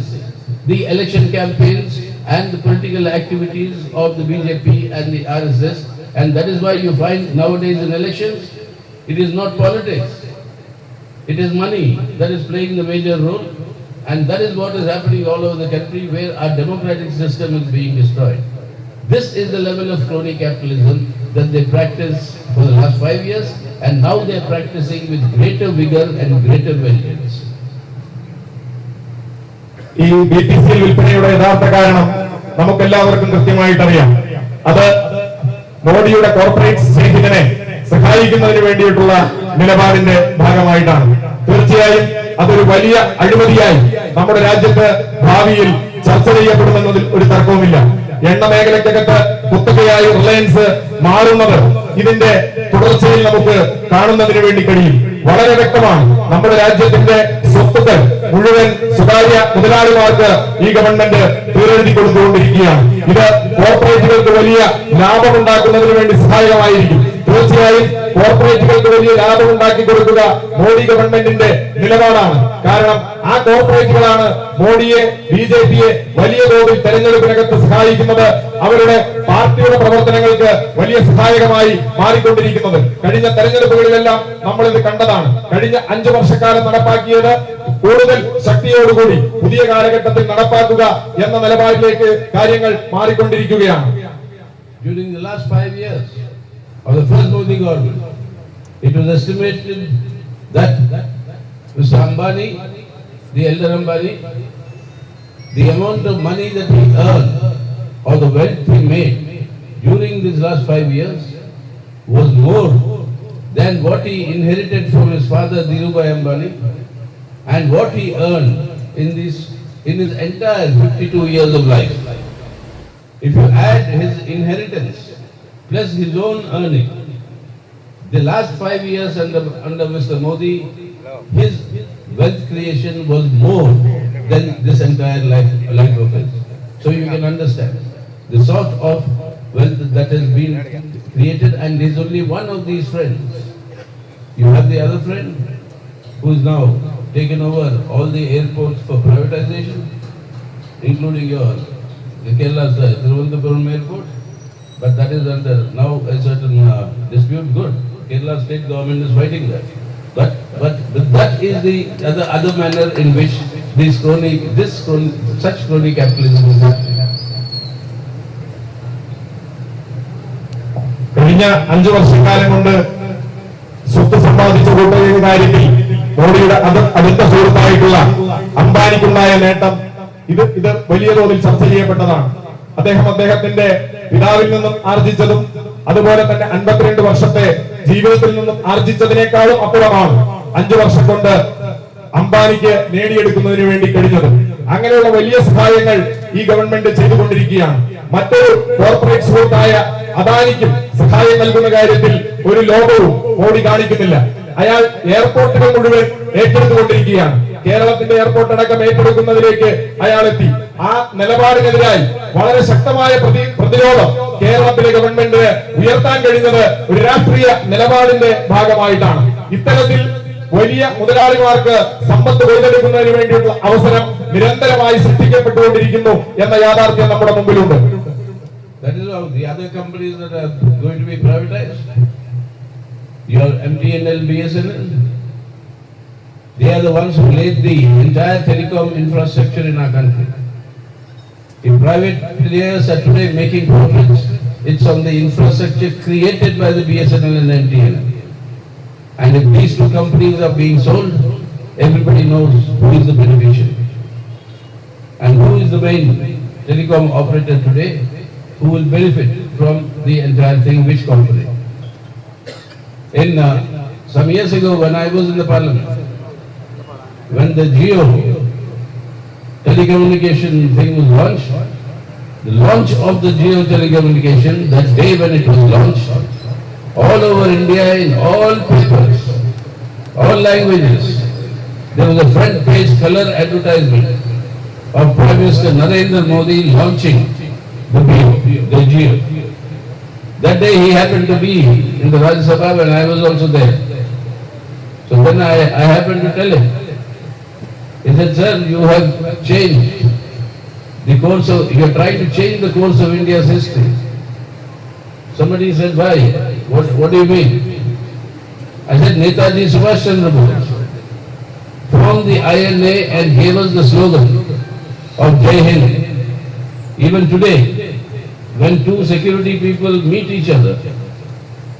the election campaigns and the political activities of the BJP and the RSS. And that is why you find nowadays in elections, it is not politics. It is money that is playing the major role, and that is what is happening all over the country, where our democratic system is being destroyed. This is the level of crony capitalism that they practice for the last 5 years, and now they are practicing with greater vigor and greater vengeance. ഈ BPCL വിൽപ്പനയുടെ യഥാർത്ഥ കാരണം നമുക്കെല്ലാവർക്കും കൃത്യമായിട്ടറിയാം. അത് മോഡിയുടെ corporate സ്റ്റേറ്റിനെ സഹായിക്കുന്നതിന് വേണ്ടിയിട്ടുള്ള നിലപാടിന്റെ ഭാഗമായിട്ടാണ്. തീർച്ചയായും അതൊരു വലിയ അഴിമതിയായി നമ്മുടെ രാജ്യത്ത് ഭാവിയിൽ ചർച്ച ചെയ്യപ്പെടുമെന്നതിൽ ഒരു തർക്കവുമില്ല. എണ്ണ മേഖലയ്ക്കകത്ത് കുത്തകയായി റിലയൻസ് മാറുന്നത് ഇതിന്റെ തുടർച്ചയിൽ നമുക്ക് കാണുന്നതിന് വേണ്ടി കഴിയും. വളരെ വ്യക്തമാണ്, നമ്മുടെ രാജ്യത്തിന്റെ സ്വത്തുക്കൾ മുഴുവൻ സ്വകാര്യ മുതലാളിമാർക്ക് ഈ ഗവൺമെന്റ് തീരെഴുതി കൊടുത്തുകൊണ്ടിരിക്കുകയാണ്. ഇത് കോർപ്പറേറ്റുകൾക്ക് വലിയ ലാഭമുണ്ടാക്കുന്നതിന് വേണ്ടി സഹായകമായിരിക്കും. തീർച്ചയായും കോർപ്പറേറ്റുകൾക്ക് വലിയ ലാഭം ഉണ്ടാക്കി കൊടുക്കുക മോഡി ഗവൺമെന്റിന്റെ നിലപാടാണ്. കാരണം ആ കോർപ്പറേറ്റുകളാണ് മോഡിയെ, BJPയെ വലിയ തോതിൽ തെരഞ്ഞെടുപ്പിനകത്ത് സഹായിക്കുന്നത്, അവരുടെ പാർട്ടിയുടെ പ്രവർത്തനങ്ങൾക്ക് വലിയ സഹായകമായി മാറിക്കൊണ്ടിരിക്കുന്നത്. കഴിഞ്ഞ തെരഞ്ഞെടുപ്പുകളിലെല്ലാം നമ്മളിത് കണ്ടതാണ്. കഴിഞ്ഞ 5 വർഷക്കാലം നടപ്പാക്കിയത് കൂടുതൽ ശക്തിയോടുകൂടി പുതിയ കാലഘട്ടത്തിൽ നടപ്പാക്കുക എന്ന നിലപാടിലേക്ക് കാര്യങ്ങൾ മാറിക്കൊണ്ടിരിക്കുകയാണ്. During the last 5 years of the first Modi government, it was estimated that Mr. Ambani, the elder Ambani, the amount of money that he earned or the wealth he made during these last 5 years was more than what he inherited from his father Dhirubhai Ambani and what he earned in his entire 52 years of life. If you add his inheritance plus his own earning, the last 5 years under Mr. Modi, his wealth creation was more than this entire life of his. So you can understand the sort of wealth that has been created, and is only one of these friends. You have the other friend who is now taken over all the airports for privatization, including the Kerala's Dinavartha airport, but that is under now a certain dispute. Good, Kerala state government is fighting that, but that is the other manner in which such crony capitalism is happening. കഴിഞ്ഞ 5 വർഷക്കാലം കൊണ്ട് സ്വത്ത് സമ്പാദിച്ചു കൂട്ടുന്ന കാര്യത്തിൽ മോഡിയുടെ അടുത്ത സുഹൃത്തായിട്ടുള്ള അംബാനിക്കുണ്ടായ നേട്ടം ഇത് വലിയ തോതിൽ ചർച്ച ചെയ്യപ്പെട്ടതാണ്. അദ്ദേഹത്തിന്റെ പിതാവിൽ നിന്നും ആർജിച്ചതും അതുപോലെ തന്നെ 52 വർഷത്തെ ജീവിതത്തിൽ നിന്നും ആർജിച്ചതിനേക്കാളും അപ്പുറമാണ് 5 വർഷം കൊണ്ട് അംബാനിക്ക് നേടിയെടുക്കുന്നതിന് വേണ്ടി കഴിഞ്ഞത്. അങ്ങനെയുള്ള വലിയ സഹായങ്ങൾ ഈ ഗവൺമെന്റ് ചെയ്തുകൊണ്ടിരിക്കുകയാണ്. മറ്റൊരു കോർപ്പറേറ്റ് സുഹൃത്തായ അദാനിക്കും സഹായം നൽകുന്ന കാര്യത്തിൽ ഒരു ലോകവും മോഡി കാണിക്കുന്നില്ല. അയാൾ എയർപോർട്ടുകൾ മുഴുവൻ ഏറ്റെടുത്തുകൊണ്ടിരിക്കുകയാണ്. കേരളത്തിന്റെ എയർപോർട്ട് അടക്കം ഏറ്റെടുക്കുന്നതിലേക്ക് അയാൾ എത്തി. ആ നിലപാടിനെതിരായി വളരെ ശക്തമായ പ്രതിരോധം കേരളത്തിലെ ഗവൺമെന്റിന് ഉയർത്താൻ കഴിഞ്ഞത് ഒരു രാഷ്ട്രീയ നിലപാടിന്റെ ഭാഗമായിട്ടാണ്. ഇത്തരത്തിൽ വലിയ മുതലാളിമാർക്ക് സമ്പത്ത് കൊയ്തെടുക്കുന്നതിന് വേണ്ടിയുള്ള അവസരം നിരന്തരമായി സൃഷ്ടിക്കപ്പെട്ടുകൊണ്ടിരിക്കുന്നു എന്ന യാഥാർത്ഥ്യം നമ്മുടെ മുമ്പിലുണ്ട്. That is how the other companies that are going to be privatized, your MTNL, BSNL, they are the ones who laid the entire telecom infrastructure in our country. If private players are today making profits, it's on the infrastructure created by the BSNL and MTNL. And if these two companies are being sold, everybody knows who is the beneficiary. And who is the main telecom operator today who will benefit from the entire thing, which company. In some years ago when I was in the parliament, when the Jio telecommunication thing was launched, the launch of the Jio telecommunication, that day when it was launched, all over India, in all papers, all languages, there was a front page color advertisement of Prime Minister Narendra Modi launching the Jio. That day he happened to be in the Rajya Sabha when I was also there. So then I happened to tell him. He said, sir, you have changed the course of, you are trying to change the course of India's history. Somebody said, why? What do you mean? I said, Netaji Subhash Chandra Bose formed the INA and gave us the slogan of Jai Hind. Even today, when two security people meet each other,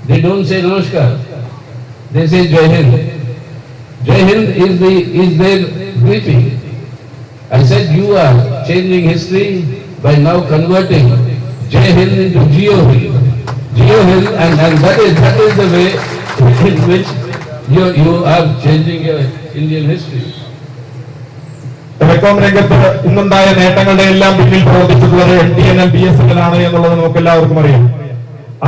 they don't say Namaskar, they say Jai Hind. Jai Hind is their greeting. I said, you are changing history by now converting Jai Hind into Geo Hind. Geo Hind, and that is the way in which you are changing your Indian history. Telecom രംഗത്ത് ഇന്നുണ്ടായ നേട്ടങ്ങളുടെ എല്ലാം പിന്നിൽ പ്രവർത്തിച്ചിട്ടുള്ളത് MTNL BSNL ആണ് എന്നുള്ളത് നമുക്ക് എല്ലാവർക്കും അറിയാം.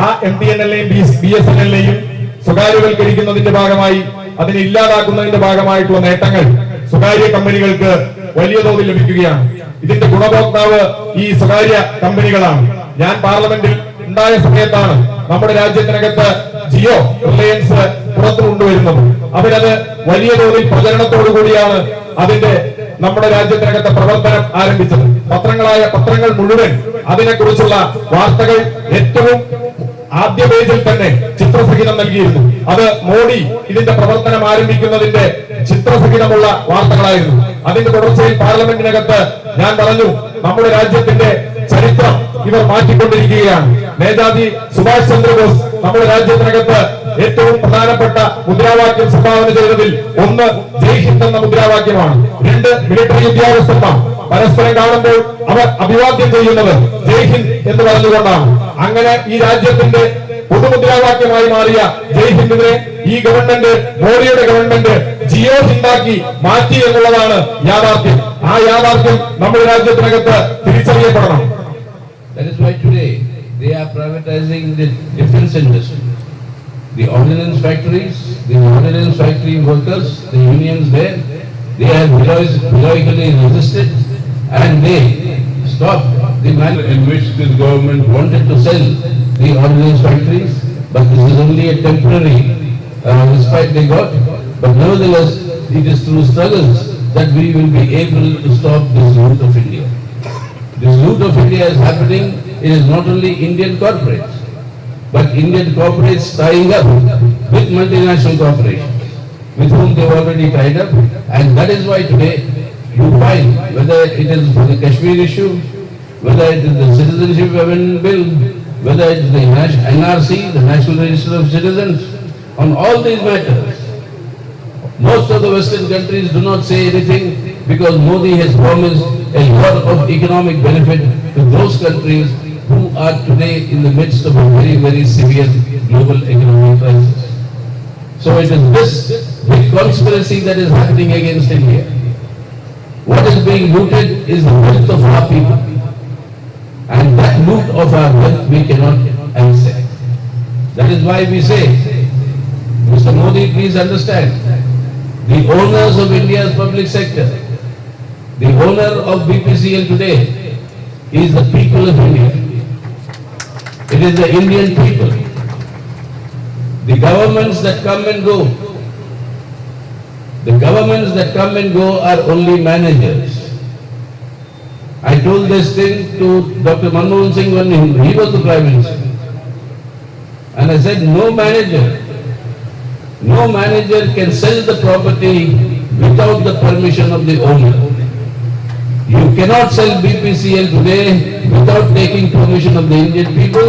ആ MTNLനെയും BSNLനെയും സ്വകാര്യവൽക്കരിക്കുന്നതിന്റെ ഭാഗമായി അതിനെ ഇല്ലാതാക്കുന്നതിന്റെ ഭാഗമായിട്ടുള്ള നേട്ടങ്ങൾ സ്വകാര്യ കമ്പനികൾക്ക് വലിയ തോതിൽ ലഭിക്കുകയാണ്. ഇതിന്റെ ഗുണഭോക്താവ് ഈ സ്വകാര്യ കമ്പനികളാണ്. ഞാൻ പാർലമെന്റിൽ ഉണ്ടായ സമയത്താണ് നമ്മുടെ രാജ്യത്തിനകത്ത് ജിയോ റിലയൻസ് പുറത്തു കൊണ്ടുവരുന്നത്. അവരത് വലിയ തോതിൽ പ്രചരണത്തോടു കൂടിയാണ് അതിന്റെ നമ്മുടെ രാജ്യത്തിനകത്ത് പ്രവർത്തനം ആരംഭിച്ചത്. പത്രങ്ങൾ മുഴുവൻ അതിനെക്കുറിച്ചുള്ള വാർത്തകൾ ഏറ്റവും ആദ്യ പേജിൽ തന്നെ ചിത്രസഹിതം നൽകിയിരുന്നു. അത് മോഡി ഇതിന്റെ പ്രവർത്തനം ആരംഭിക്കുന്നതിന്റെ ചിത്രസഹിതമുള്ള വാർത്തകളായിരുന്നു. അതിന്റെ തുടർച്ചയിൽ പാർലമെന്റിനകത്ത് ഞാൻ പറഞ്ഞു, നമ്മുടെ രാജ്യത്തിന്റെ ചരിത്രം ഇവർ മാറ്റിക്കൊണ്ടിരിക്കുകയാണ്. നേതാജി സുഭാഷ് ചന്ദ്രബോസ് നമ്മുടെ രാജ്യത്തിനകത്ത് ഏറ്റവും പ്രധാനപ്പെട്ട മുദ്രാവാക്യം സംഭാവന ചെയ്തതിൽ ഒന്ന് ജയ് ഹിന്ദ് എന്ന മുദ്രാവാക്യമാണ്. 2 മിലിറ്ററി ഉദ്യോഗസ്ഥന്മാർ പരസ്പരം കാണുമ്പോൾ അവർ അഭിവാദ്യം ചെയ്യുന്നത് ജയ് ഹിന്ദ് എന്ന് പറഞ്ഞുകൊണ്ടാണ്. അങ്ങനെ ഈ രാജ്യത്തിന്റെ പൊതുമുദ്രാവാക്യമായി മാറിയ ജയ് ഹിന്ദിനെ ഈ ഗവൺമെന്റ്, മോഡിയുടെ ഗവൺമെന്റ് ജിയോ ഹിന്ദാക്കി മാറ്റി എന്നുള്ളതാണ് യാഥാർത്ഥ്യം. ആ യാഥാർത്ഥ്യം നമ്മുടെ രാജ്യത്തിനകത്ത് തിരിച്ചറിയപ്പെടണം. That is why today they are privatizing the defense industry. The ordnance factories, the ordnance factory workers, the unions there, they have heroically resisted and they stopped the manner in which this government wanted to sell the ordnance factories, but this is only a temporary respite they got. But nevertheless, it is through struggles that we will be able to stop this loot of India. This loot of India is happening. It is not only Indian corporates, but Indian corporates tying up with multinational corporations with whom they have already tied up. And that is why today you find, whether it is for the Kashmir issue, whether it is the Citizenship Amendment Bill, whether it is the NRC, the National Register of Citizens, on all these matters, most of the Western countries do not say anything because Modi has promised a lot of economic benefit to those countries who are today in the midst of a very, very severe global economic crisis. So it is this big conspiracy that is happening against India. What is being looted is the wealth of our people. And that loot of our wealth we cannot accept. That is why we say, Mr. Modi, please understand, the owners of India's public sector, the owner of BPCL today is the people of India. It is the Indian people. The governments that come and go are only managers. I told this thing to Dr. Manmohan Singh when he was the Prime Minister. And I said, no manager can sell the property without the permission of the owner. You cannot sell BPCL today without taking permission of the Indian people,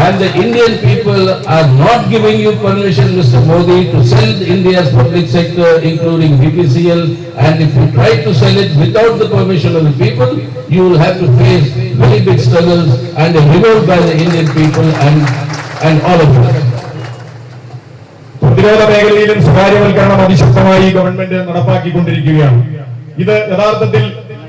and the Indian people are not giving you permission, Mr. Modi, to sell India's public sector, including BPCL, and if you try to sell it without the permission of the people, you will have to face very big struggles and a revolt by the Indian people and all of us. പ്രതിരോധ മേഖലയിലും സ്വകാര്യവൽക്കരണം അതിശക്തമായി government നടപ്പാക്കിക്കൊണ്ടിരിക്കുകയാണ്. ഇത് യഥാർത്ഥത്തിൽ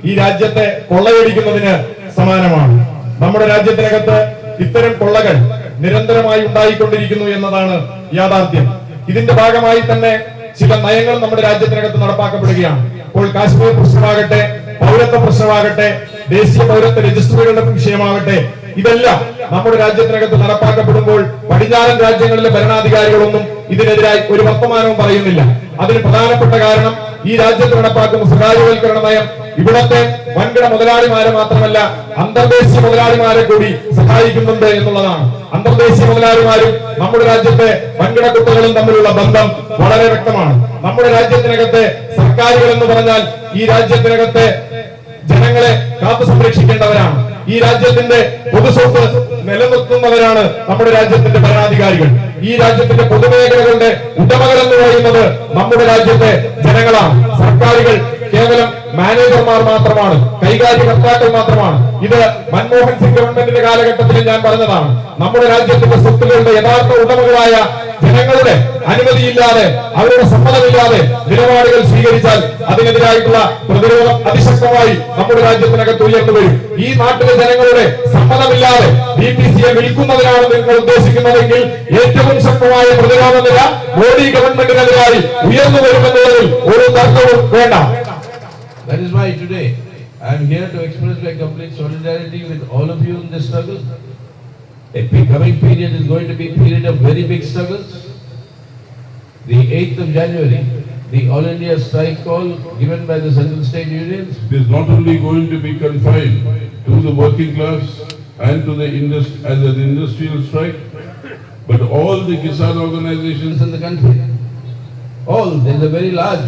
ഈ രാജ്യത്തെ കൊള്ളയടിക്കുന്നതിന് സമാനമാണ്. നമ്മുടെ രാജ്യത്തിനകത്ത് ഇത്തരം കൊള്ളകൾ നിരന്തരമായി ഉണ്ടായിക്കൊണ്ടിരിക്കുന്നു എന്നതാണ് യാഥാർത്ഥ്യം. ഇതിന്റെ ഭാഗമായി തന്നെ ചില നയങ്ങൾ നമ്മുടെ രാജ്യത്തിനകത്ത് നടപ്പാക്കപ്പെടുകയാണ്. ഇപ്പോൾ കാശ്മീർ പ്രശ്നമാകട്ടെ, പൗരത്വ പ്രശ്നമാകട്ടെ, ദേശീയ പൗരത്വ രജിസ്റ്ററുകളുടെ വിഷയമാകട്ടെ, ഇതെല്ലാം നമ്മുടെ രാജ്യത്തിനകത്ത് നടപ്പാക്കപ്പെടുമ്പോൾ പടിഞ്ഞാറൻ രാജ്യങ്ങളിലെ ഭരണാധികാരികളൊന്നും ഇതിനെതിരായി ഒരു വർത്തമാനവും പറയുന്നില്ല. അതിന് പ്രധാനപ്പെട്ട കാരണം ഈ രാജ്യത്ത് നടപ്പാക്കുന്ന സ്വകാര്യവൽക്കരണ നയം ഇവിടത്തെ വൻകിട മുതലാളിമാരെ മാത്രമല്ല അന്തർദേശീയ മുതലാളിമാരെ കൂടി സഹായിക്കുന്നുണ്ട് എന്നുള്ളതാണ്. അന്തർദേശീയ മുതലാളിമാരും നമ്മുടെ രാജ്യത്തെ വൻകിട കുത്തകളും തമ്മിലുള്ള ബന്ധം വളരെ വ്യക്തമാണ്. നമ്മുടെ രാജ്യത്തിനകത്തെ സർക്കാരുകൾ എന്ന് പറഞ്ഞാൽ ഈ രാജ്യത്തിനകത്തെ ജനങ്ങളെ കാത്തു സംരക്ഷിക്കേണ്ടവരാണ്. ഈ രാജ്യത്തിന്റെ പൊതുസ്വത്ത് നിലനിർത്തുന്നവരാണ് നമ്മുടെ രാജ്യത്തിന്റെ ഭരണാധികാരികൾ. ഈ രാജ്യത്തിന്റെ പൊതുമേഖലകളുടെ ഉടമകൾ എന്ന് പറയുന്നത് നമ്മുടെ രാജ്യത്തെ ജനങ്ങളാണ്. സർക്കാരുകൾ കേവലം മാനേജർമാർ മാത്രമാണ്, കൈകാര്യകർത്താക്കൾ മാത്രമാണ്. ഇത് മൻമോഹൻ സിംഗ് ഗവൺമെന്റിന്റെ കാലഘട്ടത്തിൽ ഞാൻ പറഞ്ഞതാണ്. നമ്മുടെ രാജ്യത്തിന്റെ സ്വത്തുക്കളുടെ യഥാർത്ഥ ഉടമകളായ ജനങ്ങളുടെ അനുമതിയില്ലാതെ, അവരുടെ സമ്മതമില്ലാതെ നിലപാടുകൾ സ്വീകരിച്ചാൽ അതിനെതിരായിട്ടുള്ള പ്രതിരോധം അതിശക്തമായി നമ്മുടെ രാജ്യത്തിനകത്ത് ഉയർന്നു വരും. ഈ നാട്ടിലെ ജനങ്ങളുടെ സമ്മതമില്ലാതെ BPCയെ വിൽക്കുന്നതിനാണ് നിങ്ങൾ ഉദ്ദേശിക്കുന്നതെങ്കിൽ ഏറ്റവും ശക്തമായ പ്രതിരോധ നില മോഡി ഗവൺമെന്റിനെതിരായി ഉയർന്നു വരുമെന്നുള്ളതിൽ ഒരു തർക്കവും വേണ്ട. That is why today I am here to express my complete solidarity with all of you in this struggle. A coming period is going to be a period of very big struggles. The 8th of January, the All India strike call given by the Central State Unions is not only going to be confined to the working class and to the industrial strike, but all the Kisan organizations in the country. There is a very large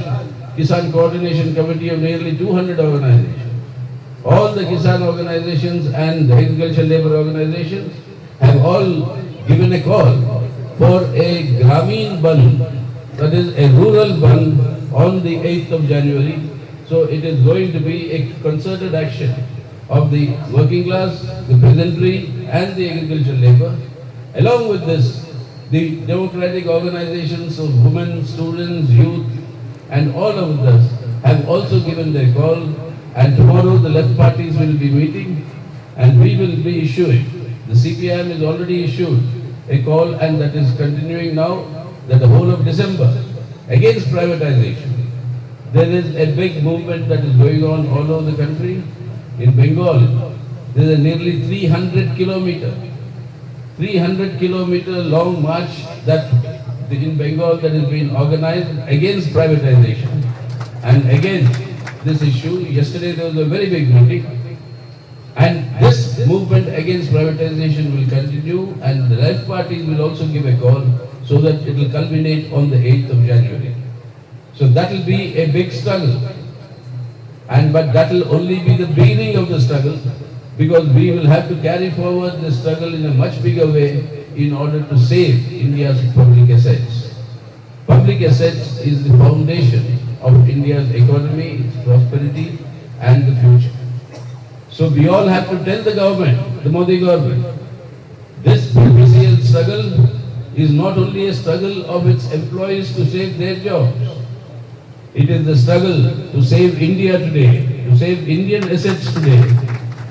Kisan Coordination Committee of nearly 200 organizations. All the Kisan organizations and the agricultural labor organizations have all given a call for a Gramin Bandh, that is a rural bandh, on the 8th of January. So it is going to be a concerted action of the working class, the peasantry and the agricultural labor. Along with this, the democratic organizations of women, students, youth and all of us have also given their call, and tomorrow the left parties will be meeting and we will be issuing. The CPIM has already issued a call, and that is continuing now, that the whole of December against privatization. There is a big movement that is going on all over the country. In Bengal, there is a nearly 300 kilometer long march that in Bengal that has been organized against privatization. And again, this issue, yesterday there was a very big meeting, and this movement against privatization will continue, and the left parties will also give a call so that it will culminate on the 8th of January. So that will be a big struggle, but that will only be the beginning of the struggle, because we will have to carry forward the struggle in a much bigger way in order to save India's public assets. Public assets is the foundation of India's economy, its prosperity and the future. So we all have to tell the government, the Modi government, this BPCL struggle is not only a struggle of its employees to save their jobs. It is the struggle to save India today, to save Indian assets today.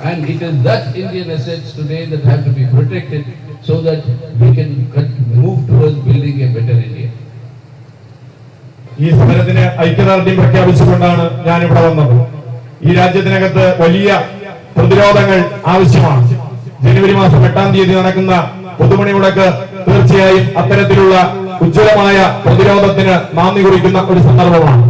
And it is that Indian assets today that have to be protected so that we can move towards building a better India. ഈ സമരത്തിന് ഐക്യദാർഢ്യം പ്രഖ്യാപിച്ചുകൊണ്ടാണ് ഞാനിവിടെ വന്നത്. ഈ രാജ്യത്തിനകത്ത് വലിയ പ്രതിരോധങ്ങൾ ആവശ്യമാണ്. ജനുവരി മാസം 8-ാം തീയതി നടക്കുന്ന പൊതുമണി മുടക്ക് തീർച്ചയായും അത്തരത്തിലുള്ള ഉജ്ജ്വലമായ പ്രതിരോധത്തിന് നാന്ദി കുറിക്കുന്ന ഒരു സന്ദർഭമാണ്.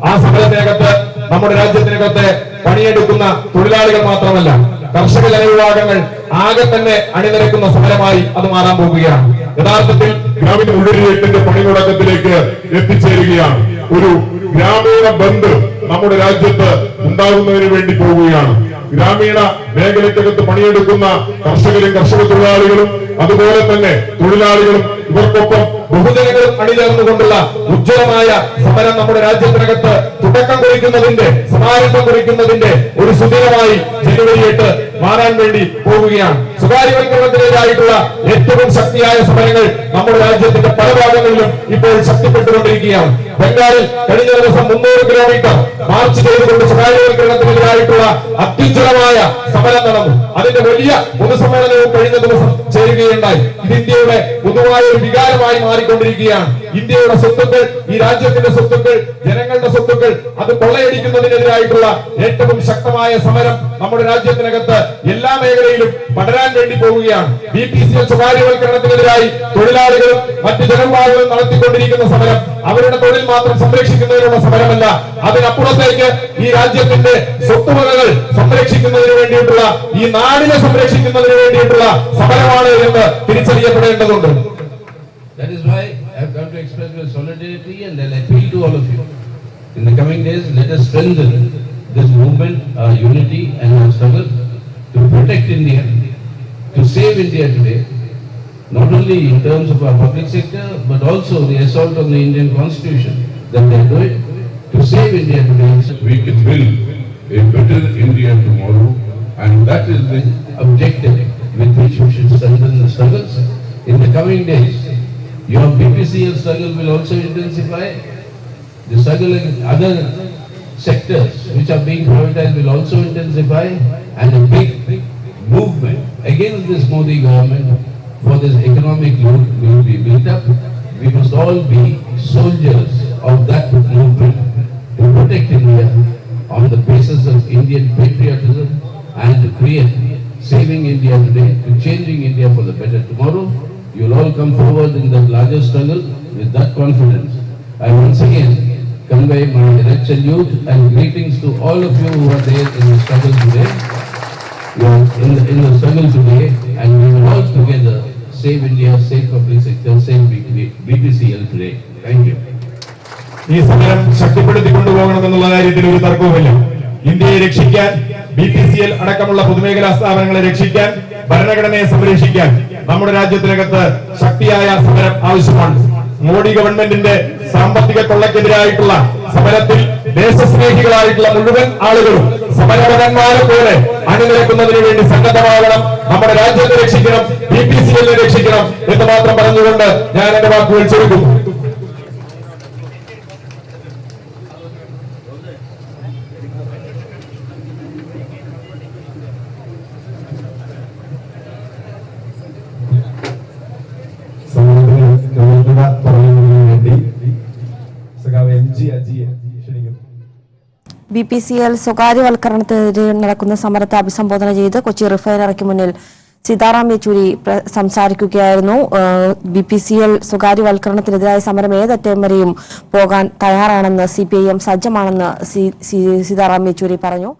ആ സമരത്തിനകത്ത് നമ്മുടെ രാജ്യത്തിനകത്തെ പണിയെടുക്കുന്ന തൊഴിലാളികൾ മാത്രമല്ല, കർഷക ജനവിഭാഗങ്ങൾ ആകെ തന്നെ അണിനിരക്കുന്ന സമരമായി അത് മാറാൻ പോകുകയാണ്. യഥാർത്ഥത്തിൽ ഗ്രാമീണ ഉള്ളിരിയത്തിന്റെ പണിമുടക്കത്തിലേക്ക് എത്തിച്ചേരുകയാണ്. ഒരു ഗ്രാമീണ ബന്ദ് നമ്മുടെ രാജ്യത്ത് ഉണ്ടാകുന്നതിന് വേണ്ടി പോവുകയാണ്. ഗ്രാമീണ മേഖലയ്ക്കകത്ത് പണിയെടുക്കുന്ന കർഷകരും കർഷക തൊഴിലാളികളും അതുപോലെ തന്നെ തൊഴിലാളികളും ഇവർക്കൊപ്പം ബഹുജനങ്ങളും അണിചേർന്നുകൊണ്ടുള്ള ഉജ്ജ്വലമായ സമരം നമ്മുടെ രാജ്യത്തിനകത്ത് തുടക്കം കുറിക്കുന്നതിന്റെ, സമാരംഭം കുറിക്കുന്നതിന്റെ ഒരു സുദിനമായി ജനുവരി 8 മാറാൻ വേണ്ടി പോവുകയാണ്. സ്വകാര്യവൽക്കരണത്തിനെതിരായിട്ടുള്ള ഏറ്റവും ശക്തിയായ സമരങ്ങൾ നമ്മുടെ രാജ്യത്തിന്റെ പല ഭാഗങ്ങളിലും ഇപ്പോൾ ശക്തിപ്പെട്ടുകൊണ്ടിരിക്കുകയാണ്. ബംഗാളിൽ കഴിഞ്ഞ ദിവസം 300 കിലോമീറ്റർ മാർച്ച് ചെയ്തുകൊണ്ട് സ്വകാര്യവൽക്കരണത്തിനെതിരായിട്ടുള്ള അത്യുജ്വലമായ സമരം നടന്നു. അതിന്റെ വലിയ പൊതുസമ്മേളനവും കഴിഞ്ഞ ദിവസം ചേരുകയുണ്ടായി. ഇത് ഇന്ത്യയുടെ പൊതുവായ ഒരു വികാരമായി മാറിക്കൊണ്ടിരിക്കുകയാണ്. ഇന്ത്യയുടെ സ്വത്തുക്കൾ, ഈ രാജ്യത്തിന്റെ സ്വത്തുക്കൾ, ജനങ്ങളുടെ സ്വത്തുക്കൾ അത് കൊള്ളയടിക്കുന്നതിനെതിരായിട്ടുള്ള ഏറ്റവും ശക്തമായ സമരം നമ്മുടെ രാജ്യത്തിനകത്ത് എല്ലാ മേഖലയിലും പടരാൻ വേണ്ടി പോവുകയാണ്. BPCL സ്വകാര്യവൽക്കരണത്തിനെതിരായി തൊഴിലാളികളും മറ്റ് ജനവിഭാഗങ്ങളും നടത്തിക്കൊണ്ടിരിക്കുന്ന സമരം അവരുടെ തൊഴിൽ മാത്രം സംരക്ഷിക്കുന്നതിനുള്ള സമരമല്ല, അതിനപ്പുറത്തേക്ക് ഈ രാജ്യത്തിന്റെ സ്വത്തുവകകൾ സംരക്ഷിക്കുന്നതിന് വേണ്ടിയിട്ടുള്ള, ഈ നാടിനെ സംരക്ഷിക്കുന്നതിന് വേണ്ടിയിട്ടുള്ള സമരമാണ് എന്ന് തിരിച്ചറിയപ്പെടേണ്ടതുണ്ട്. That is why I have come to express my solidarity and an appeal to all of you. In the coming days, let us strengthen this movement, our unity and our struggle to protect India, to save India today, not only in terms of our public sector, but also the assault on the Indian Constitution that they are doing, to to save India today, we can build a better India tomorrow, and that is the objective with which we should strengthen the struggles. In the coming days, your BPCL struggle will also intensify. The struggle in other sectors which are being privatized will also intensify, and a big movement against this Modi government for this economic loot will be built up. We must all be soldiers of that movement to protect India on the basis of Indian patriotism and to create saving India today to changing India for the better tomorrow. You will all come forward in the larger struggle with that confidence. I once again convey my direct salute and greetings to all of you who are there in the struggle today. You are in the struggle today, and we will all together save India, save public sector, save BPCL today. Thank you. ഈ സമരം ശക്തിപ്പെടുത്തിക്കൊണ്ടുപോകണമെന്നുള്ള കാര്യത്തിൽ ഒരു തർക്കവുമില്ല. ഇന്ത്യയെ രക്ഷിക്കാൻ, BPCL അടക്കമുള്ള പൊതുമേഖലാ സ്ഥാപനങ്ങളെ രക്ഷിക്കാൻ, ഭരണഘടനയെ സംരക്ഷിക്കാൻ നമ്മുടെ രാജ്യത്തിനകത്ത് ശക്തിയായ സമരം ആവശ്യമാണ്. മോഡി ഗവൺമെന്റിന്റെ സാമ്പത്തിക കൊള്ളക്കെതിരായിട്ടുള്ള സമരത്തിൽ ദേശസ്നേഹികളായിട്ടുള്ള മുഴുവൻ ആളുകളും സമരഭടന്മാരെ പോലെ അണിനിരക്കുന്നതിന് വേണ്ടി സന്നദ്ധമാകണം. നമ്മുടെ രാജ്യത്തെ രക്ഷിക്കണം, BPCL രക്ഷിക്കണം എന്ന് മാത്രം പറഞ്ഞുകൊണ്ട് ഞാൻ എന്റെ വാക്കുകൾ ചുരുക്കുന്നു. BPCL സ്വകാര്യവൽക്കരണത്തിനെതിരെ നടക്കുന്ന സമരത്തെ അഭിസംബോധന ചെയ്ത് കൊച്ചി റിഫൈനറിക്ക് മുന്നിൽ സീതാറാം യെച്ചൂരി സംസാരിക്കുകയായിരുന്നു. BPCL സ്വകാര്യവൽക്കരണത്തിനെതിരായ സമരം ഏതറ്റം വരെയും പോകാൻ തയ്യാറാണെന്ന് CPIM സജ്ജമാണെന്ന് സീതാറാം യെച്ചൂരി പറഞ്ഞു.